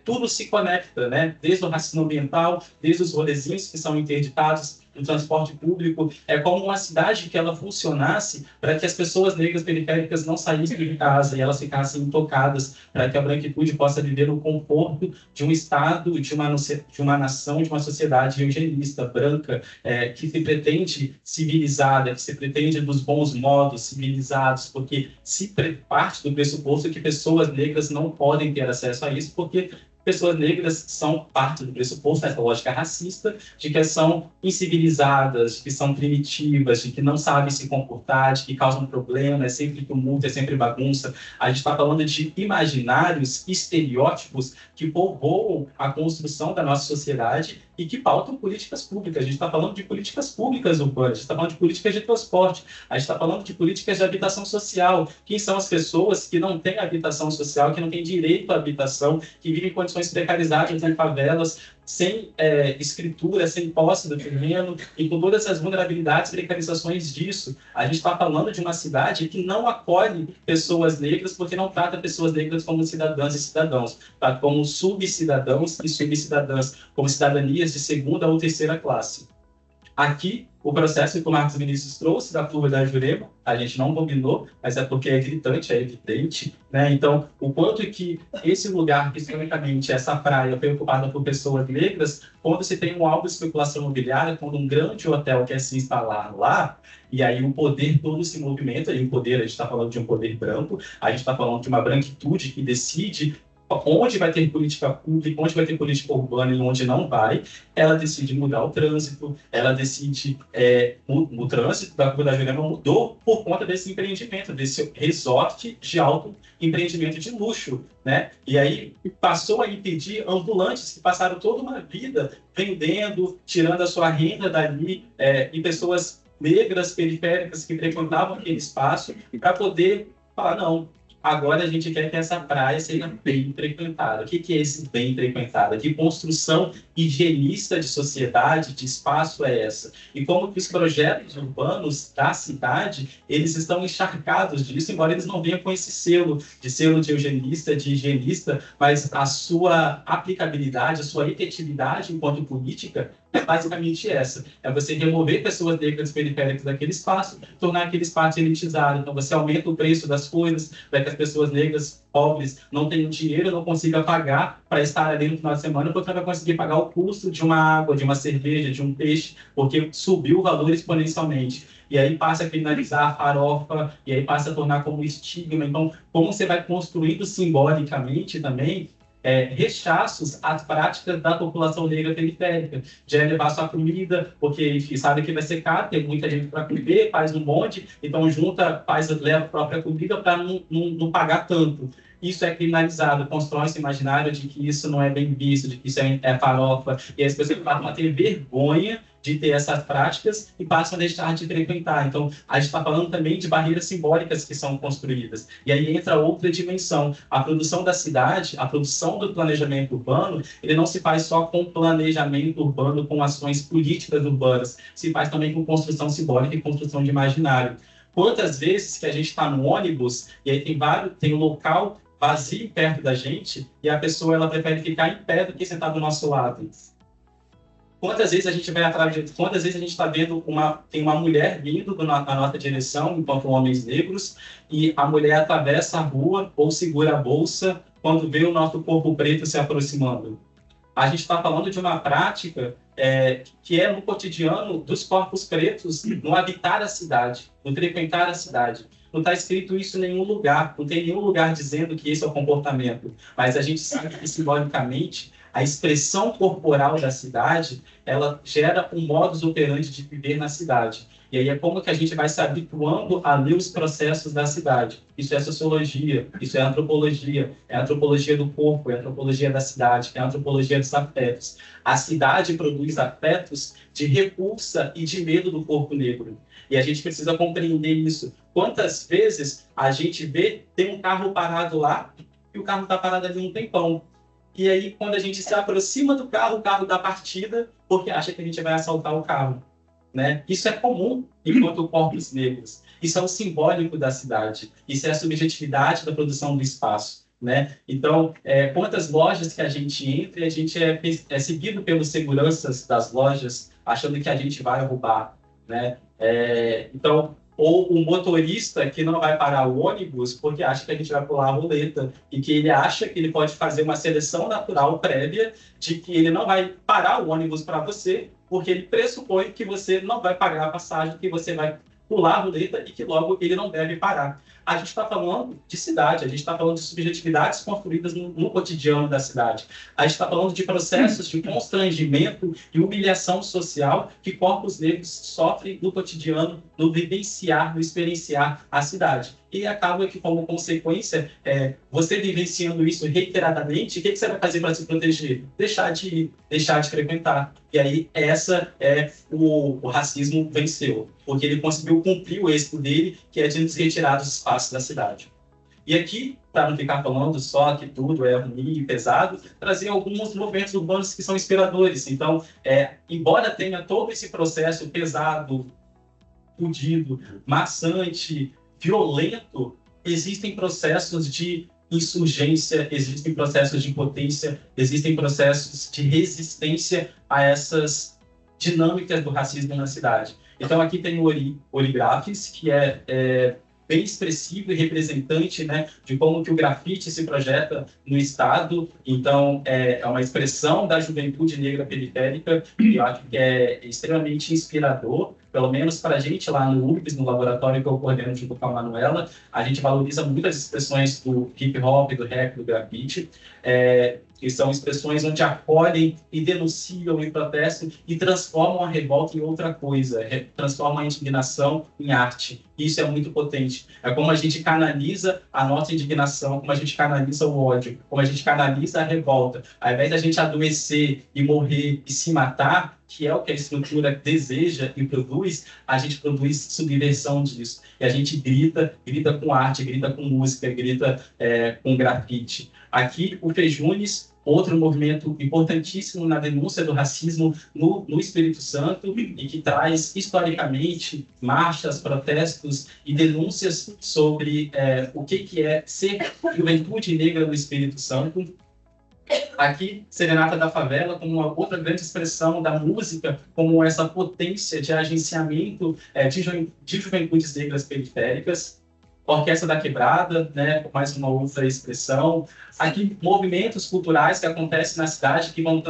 tudo se conecta, né? Desde o racismo ambiental, desde os rolezinhos que são interditados no transporte público. É como uma cidade que ela funcionasse para que as pessoas negras periféricas não saíssem de casa e elas ficassem intocadas, para que a branquitude possa viver no conforto de um Estado, de uma nação, de uma sociedade eugenista, branca, que se pretende civilizada, que se pretende dos bons modos, civilizados, porque se parte do pressuposto que pessoas negras não podem ter acesso a isso, porque pessoas negras são parte do pressuposto dessa lógica racista de que são incivilizadas, de que são primitivas, de que não sabem se comportar, de que causam problema, é sempre tumulto, é sempre bagunça. A gente está falando de imaginários, estereótipos que povoam a construção da nossa sociedade e que pautam políticas públicas. A gente está falando de políticas públicas urbanas, a gente está falando de políticas de transporte, a gente está falando de políticas de habitação social. Quem são as pessoas que não têm habitação social, que não têm direito à habitação, que vivem em condições precarizadas em favelas, sem escritura, sem posse do terreno e com todas as vulnerabilidades e precarizações disso. A gente está falando de uma cidade que não acolhe pessoas negras porque não trata pessoas negras como cidadãs e cidadãos, trata como subcidadãos e subcidadãs, como cidadanias de segunda ou terceira classe. Aqui, o processo que o Marcos Vinícius trouxe da curva da Jurema, a gente não combinou, mas é porque é gritante, é evidente, né? Então, o quanto que esse lugar, historicamente, essa praia foi ocupada por pessoas negras, quando se tem um alvo de especulação imobiliária, quando um grande hotel quer se instalar lá, e aí o poder todo se movimenta, e o poder, a gente está falando de um poder branco, a gente está falando de uma branquitude que decide onde vai ter política pública, onde vai ter política urbana e onde não vai, ela decide mudar o trânsito, ela decide... o trânsito da Curva da Jurema mudou por conta desse empreendimento, desse resort de alto empreendimento de luxo, né? E aí passou a impedir ambulantes que passaram toda uma vida vendendo, tirando a sua renda dali, e pessoas negras, periféricas, que frequentavam aquele espaço, para poder falar, não, agora a gente quer que essa praia seja bem frequentada. O que é esse bem frequentado? Que construção higienista de sociedade, de espaço é essa? E como que os projetos urbanos da cidade, eles estão encharcados disso, embora eles não venham com esse selo de eugenista, de higienista, mas a sua aplicabilidade, a sua efetividade enquanto política é basicamente essa. É você remover pessoas negras periféricas daquele espaço, tornar aquele espaço elitizado. Então, você aumenta o preço das coisas, para que as pessoas negras, pobres, não tenham dinheiro, não consigam pagar para estar ali no final de semana, porque não vai conseguir pagar o custo de uma água, de uma cerveja, de um peixe, porque subiu o valor exponencialmente. E aí passa a criminalizar a farofa, e aí passa a tornar como estigma. Então, como você vai construindo simbolicamente também rechaços às práticas da população negra periférica, de levar sua comida, porque enfim, sabe que vai ser caro, tem muita gente para comer, faz um monte, então leva a própria comida para não pagar tanto. Isso é criminalizado, constrói esse imaginário de que isso não é bem visto, de que isso é farofa, e as pessoas passam a ter vergonha de ter essas práticas e passam a deixar de frequentar. Então, a gente está falando também de barreiras simbólicas que são construídas. E aí entra outra dimensão. A produção da cidade, a produção do planejamento urbano, ele não se faz só com planejamento urbano, com ações políticas urbanas, se faz também com construção simbólica e construção de imaginário. Quantas vezes que a gente está no ônibus e aí tem um local vazio perto da gente e a pessoa ela prefere ficar em pé do que sentar do nosso lado? Quantas vezes a gente vai atrás de... Quantas vezes a gente está vendo tem uma mulher vindo na nossa direção, enquanto homens negros, e a mulher atravessa a rua ou segura a bolsa quando vê o nosso corpo preto se aproximando? A gente está falando de uma prática que é no cotidiano dos corpos pretos, no habitar a cidade, no frequentar a cidade. Não está escrito isso em nenhum lugar, não tem nenhum lugar dizendo que esse é o comportamento, mas a gente sabe que simbolicamente a expressão corporal da cidade, ela gera um modus operandi de viver na cidade. E aí é como que a gente vai se habituando a ler os processos da cidade. Isso é sociologia, isso é a antropologia do corpo, é a antropologia da cidade, é a antropologia dos afetos. A cidade produz afetos de repulsa e de medo do corpo negro. E a gente precisa compreender isso. Quantas vezes a gente tem um carro parado lá e o carro está parado ali um tempão. E aí, quando a gente se aproxima do carro, o carro dá partida porque acha que a gente vai assaltar o carro, né? Isso é comum enquanto corpos negros. Isso é o simbólico da cidade. Isso é a subjetividade da produção do espaço, né? Então, quantas lojas que a gente entra e a gente é seguido pelos seguranças das lojas achando que a gente vai roubar, né? Então, ou o motorista que não vai parar o ônibus porque acha que a gente vai pular a roleta e que ele acha que ele pode fazer uma seleção natural prévia de que ele não vai parar o ônibus para você porque ele pressupõe que você não vai pagar a passagem, que você vai pular a roleta e que logo ele não deve parar. A gente está falando de cidade, a gente está falando de subjetividades construídas no cotidiano da cidade. A gente está falando de processos de constrangimento e humilhação social que corpos negros sofrem no cotidiano, no vivenciar, no experienciar a cidade. E acaba que, como consequência, você vivenciando isso reiteradamente, o que você vai fazer para se proteger? Deixar de ir, deixar de frequentar. E aí, o racismo venceu, porque ele conseguiu cumprir o êxito dele, que é de nos retirar dos espaços da cidade. E aqui, para não ficar falando só que tudo é ruim e pesado, trazer alguns movimentos urbanos que são inspiradores. Então, embora tenha todo esse processo pesado, fudido, maçante, violento, existem processos de insurgência, existem processos de impotência, existem processos de resistência a essas dinâmicas do racismo na cidade. Então, aqui tem o Origrafes, que é bem expressivo e representante, né, de como que o grafite se projeta no Estado. Então, é uma expressão da juventude negra periférica, que eu acho que é extremamente inspirador, pelo menos para a gente lá no UFES, no laboratório que eu coordeno junto com a Manuela. A gente valoriza muitas expressões do hip-hop, do rap, do grafite, que são expressões onde acolhem e denunciam e protestam e transformam a revolta em outra coisa, transformam a indignação em arte. Isso é muito potente. É como a gente canaliza a nossa indignação, como a gente canaliza o ódio, como a gente canaliza a revolta. Ao invés da gente adoecer e morrer e se matar, que é o que a estrutura deseja e produz, a gente produz subversão disso. E a gente grita com arte, grita com música, grita com grafite. Aqui, o Fejunes, outro movimento importantíssimo na denúncia do racismo no Espírito Santo e que traz, historicamente, marchas, protestos e denúncias sobre o que é ser juventude negra no Espírito Santo. Aqui, Serenata da Favela, como uma outra grande expressão da música, como essa potência de agenciamento de juventudes negras periféricas. Orquestra da Quebrada, né, mais uma outra expressão. Aqui, movimentos culturais que acontecem na cidade, que vão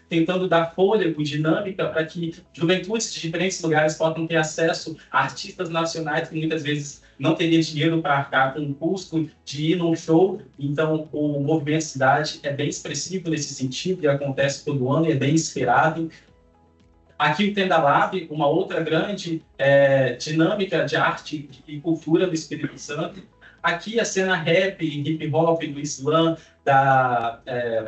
tentando dar fôlego, dinâmica, para que juventudes de diferentes lugares possam ter acesso a artistas nacionais que muitas vezes não teriam dinheiro para arcar com o custo de ir num show. Então, o movimento cidade é bem expressivo nesse sentido, e acontece todo ano, e é bem esperado. Aqui o Tenda Lab, uma outra grande dinâmica de arte e cultura do Espírito Santo. Aqui a cena rap, hip hop, do slam, da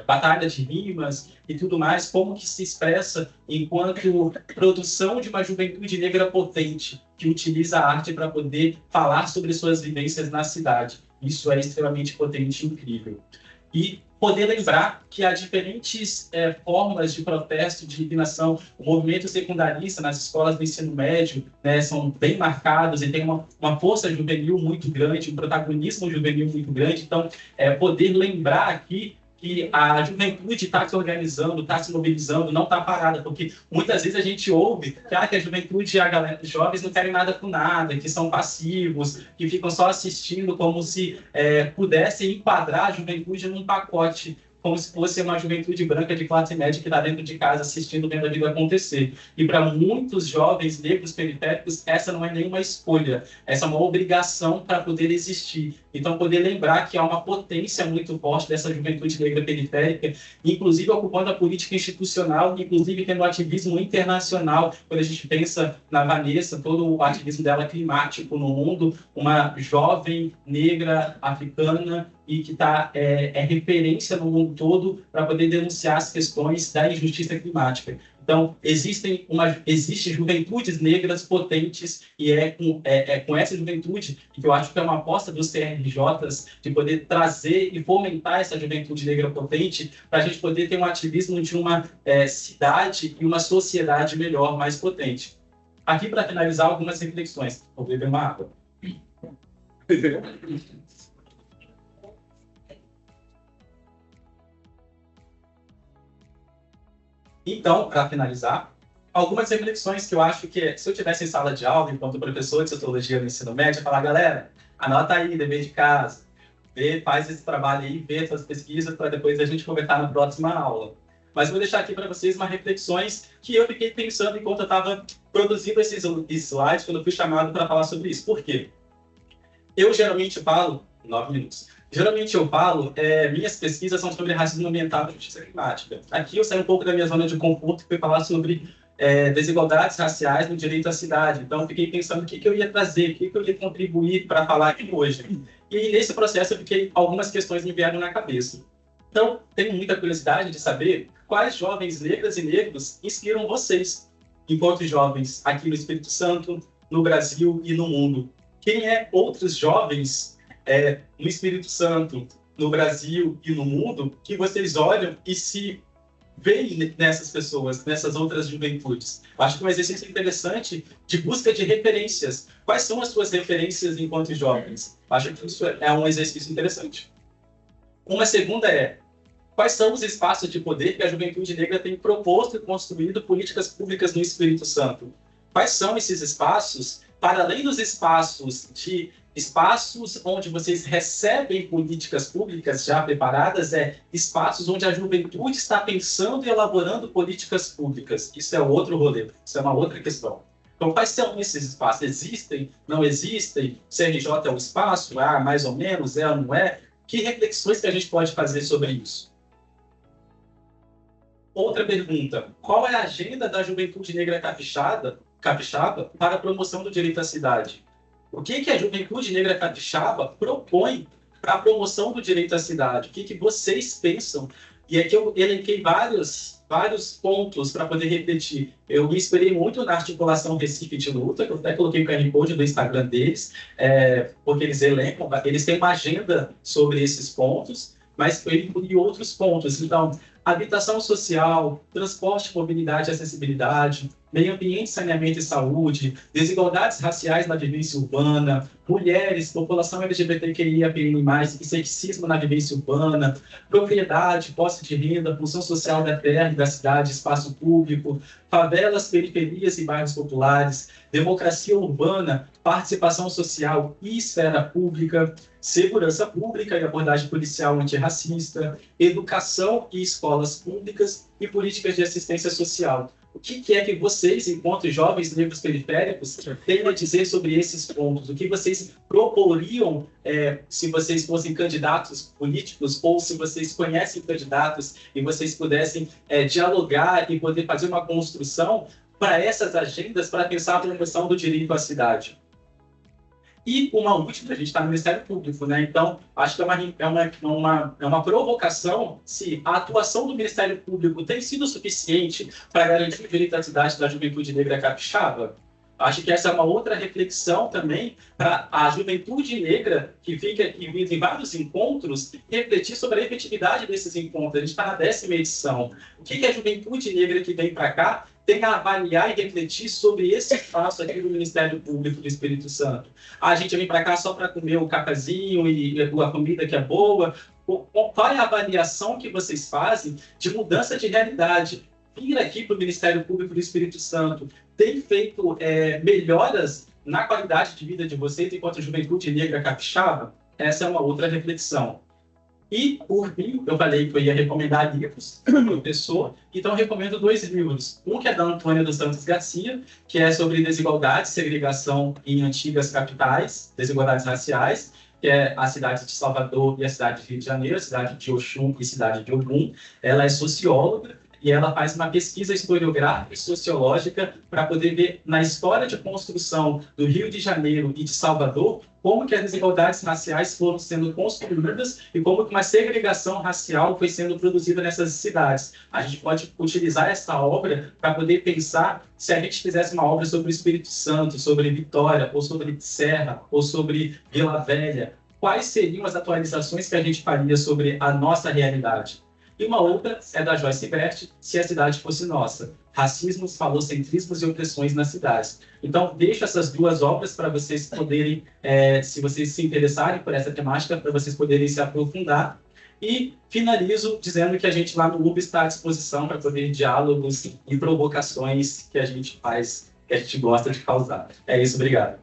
batalha de rimas e tudo mais, como que se expressa enquanto produção de uma juventude negra potente, que utiliza a arte para poder falar sobre suas vivências na cidade. Isso é extremamente potente e incrível. E poder lembrar que há diferentes formas de protesto, de indignação. O movimento secundarista nas escolas do ensino médio, né, são bem marcados e tem uma força juvenil muito grande, um protagonismo juvenil muito grande. Então, poder lembrar aqui que a juventude está se organizando, está se mobilizando, não está parada, porque muitas vezes a gente ouve que a juventude e os jovens não querem nada com nada, que são passivos, que ficam só assistindo, como se pudessem enquadrar a juventude num pacote, como se fosse uma juventude branca de classe média que está dentro de casa assistindo, vendo a vida acontecer. E para muitos jovens negros periféricos, essa não é nenhuma escolha, essa é uma obrigação para poder existir. Então, poder lembrar que há uma potência muito forte dessa juventude negra periférica, inclusive ocupando a política institucional, inclusive tendo ativismo internacional. Quando a gente pensa na Vanessa, todo o ativismo dela climático no mundo, uma jovem negra africana e que é referência no mundo todo para poder denunciar as questões da injustiça climática. Então, existem juventudes negras potentes, e com essa juventude que eu acho que é uma aposta dos CRJs de poder trazer e fomentar essa juventude negra potente para a gente poder ter um ativismo de uma cidade e uma sociedade melhor, mais potente. Aqui, para finalizar, algumas reflexões. Vou beber uma água. Então, para finalizar, algumas reflexões que eu acho que, se eu tivesse em sala de aula, enquanto professor de sociologia no ensino médio, eu ia falar, galera, anota aí, dever de casa, faz esse trabalho aí, vê essas pesquisas, para depois a gente conversar na próxima aula. Mas eu vou deixar aqui para vocês umas reflexões que eu fiquei pensando enquanto eu estava produzindo esses slides, quando eu fui chamado para falar sobre isso. Por quê? Eu geralmente falo, 9 minutos, minhas pesquisas são sobre racismo ambiental e justiça climática. Aqui eu saio um pouco da minha zona de conforto e fui falar sobre desigualdades raciais no direito à cidade. Então, fiquei pensando o que eu ia trazer, o que eu ia contribuir para falar aqui hoje. E aí, nesse processo, algumas questões me vieram na cabeça. Então, tenho muita curiosidade de saber quais jovens negras e negros inspiram vocês, enquanto jovens aqui no Espírito Santo, no Brasil e no mundo. Quem outros jovens no Espírito Santo, no Brasil e no mundo, que vocês olham e se veem nessas pessoas, nessas outras juventudes? Acho que é um exercício interessante de busca de referências. Quais são as suas referências enquanto jovens? Acho que isso é um exercício interessante. Uma segunda quais são os espaços de poder que a juventude negra tem proposto e construído políticas públicas no Espírito Santo? Quais são esses espaços, para além dos espaços onde vocês recebem políticas públicas já preparadas, espaços onde a juventude está pensando e elaborando políticas públicas. Isso é outro rolê, isso é uma outra questão. Então, quais são esses espaços? Existem? Não existem? CRJ é um espaço? Mais ou menos? Ou não é? Que reflexões que a gente pode fazer sobre isso? Outra pergunta. Qual é a agenda da juventude negra capixaba para a promoção do direito à cidade? O que a juventude negra capixaba propõe para a promoção do direito à cidade? O que vocês pensam E aqui eu elenquei vários pontos para poder refletir. Eu me inspirei muito na articulação Recife de Luta, que eu até coloquei o QR Code do Instagram deles, porque eles elencam, eles têm uma agenda sobre esses pontos, mas eu incluí outros pontos. Então, habitação social, transporte, mobilidade e acessibilidade, meio ambiente, saneamento e saúde, desigualdades raciais na vivência urbana, mulheres, população LGBTQIAPN+, e sexismo na vivência urbana, propriedade, posse de renda, função social da terra e da cidade, espaço público, favelas, periferias e bairros populares, democracia urbana, participação social e esfera pública, segurança pública e abordagem policial antirracista, educação e escolas públicas e políticas de assistência social. O que é que vocês, enquanto jovens negros periféricos, têm a dizer sobre esses pontos? O que vocês proporiam se vocês fossem candidatos políticos ou se vocês conhecem candidatos e vocês pudessem dialogar e poder fazer uma construção para essas agendas para pensar a promoção do direito à cidade? E uma última, a gente está no Ministério Público, né? Então, acho que é uma provocação se a atuação do Ministério Público tem sido suficiente para garantir o direito à cidade da juventude negra capixaba. Acho que essa é uma outra reflexão também para a juventude negra que fica em vários encontros refletir sobre a efetividade desses encontros. A gente está na 10ª edição. O que a juventude negra que vem para cá tem a avaliar e refletir sobre esse espaço aqui do Ministério Público do Espírito Santo? A gente vem para cá só para comer o cafezinho e a comida que é boa? Qual é a avaliação que vocês fazem de mudança de realidade? Vir aqui para o Ministério Público do Espírito Santo tem feito melhoras na qualidade de vida de vocês enquanto juventude negra capixaba? Essa é uma outra reflexão. E, por fim, eu falei que eu ia recomendar livros por pessoa, então eu recomendo 2 livros. Um que é da Antônia dos Santos Garcia, que é sobre desigualdade e segregação em antigas capitais, desigualdades raciais, que é a cidade de Salvador e a cidade de Rio de Janeiro, a cidade de Oxum e a cidade de Ogum. Ela é socióloga e ela faz uma pesquisa historiográfica e sociológica para poder ver na história de construção do Rio de Janeiro e de Salvador como que as desigualdades raciais foram sendo construídas e como que uma segregação racial foi sendo produzida nessas cidades. A gente pode utilizar essa obra para poder pensar se a gente fizesse uma obra sobre o Espírito Santo, sobre Vitória, ou sobre Serra, ou sobre Vila Velha. Quais seriam as atualizações que a gente faria sobre a nossa realidade? E uma outra é da Joyce Bert, Se a Cidade Fosse Nossa, Racismos, Falocentrismos e Opressões nas Cidades. Então, deixo essas 2 obras para vocês poderem, se vocês se interessarem por essa temática, para vocês poderem se aprofundar. E finalizo dizendo que a gente lá no UB está à disposição para poder diálogos e provocações que a gente faz, que a gente gosta de causar. É isso, obrigado.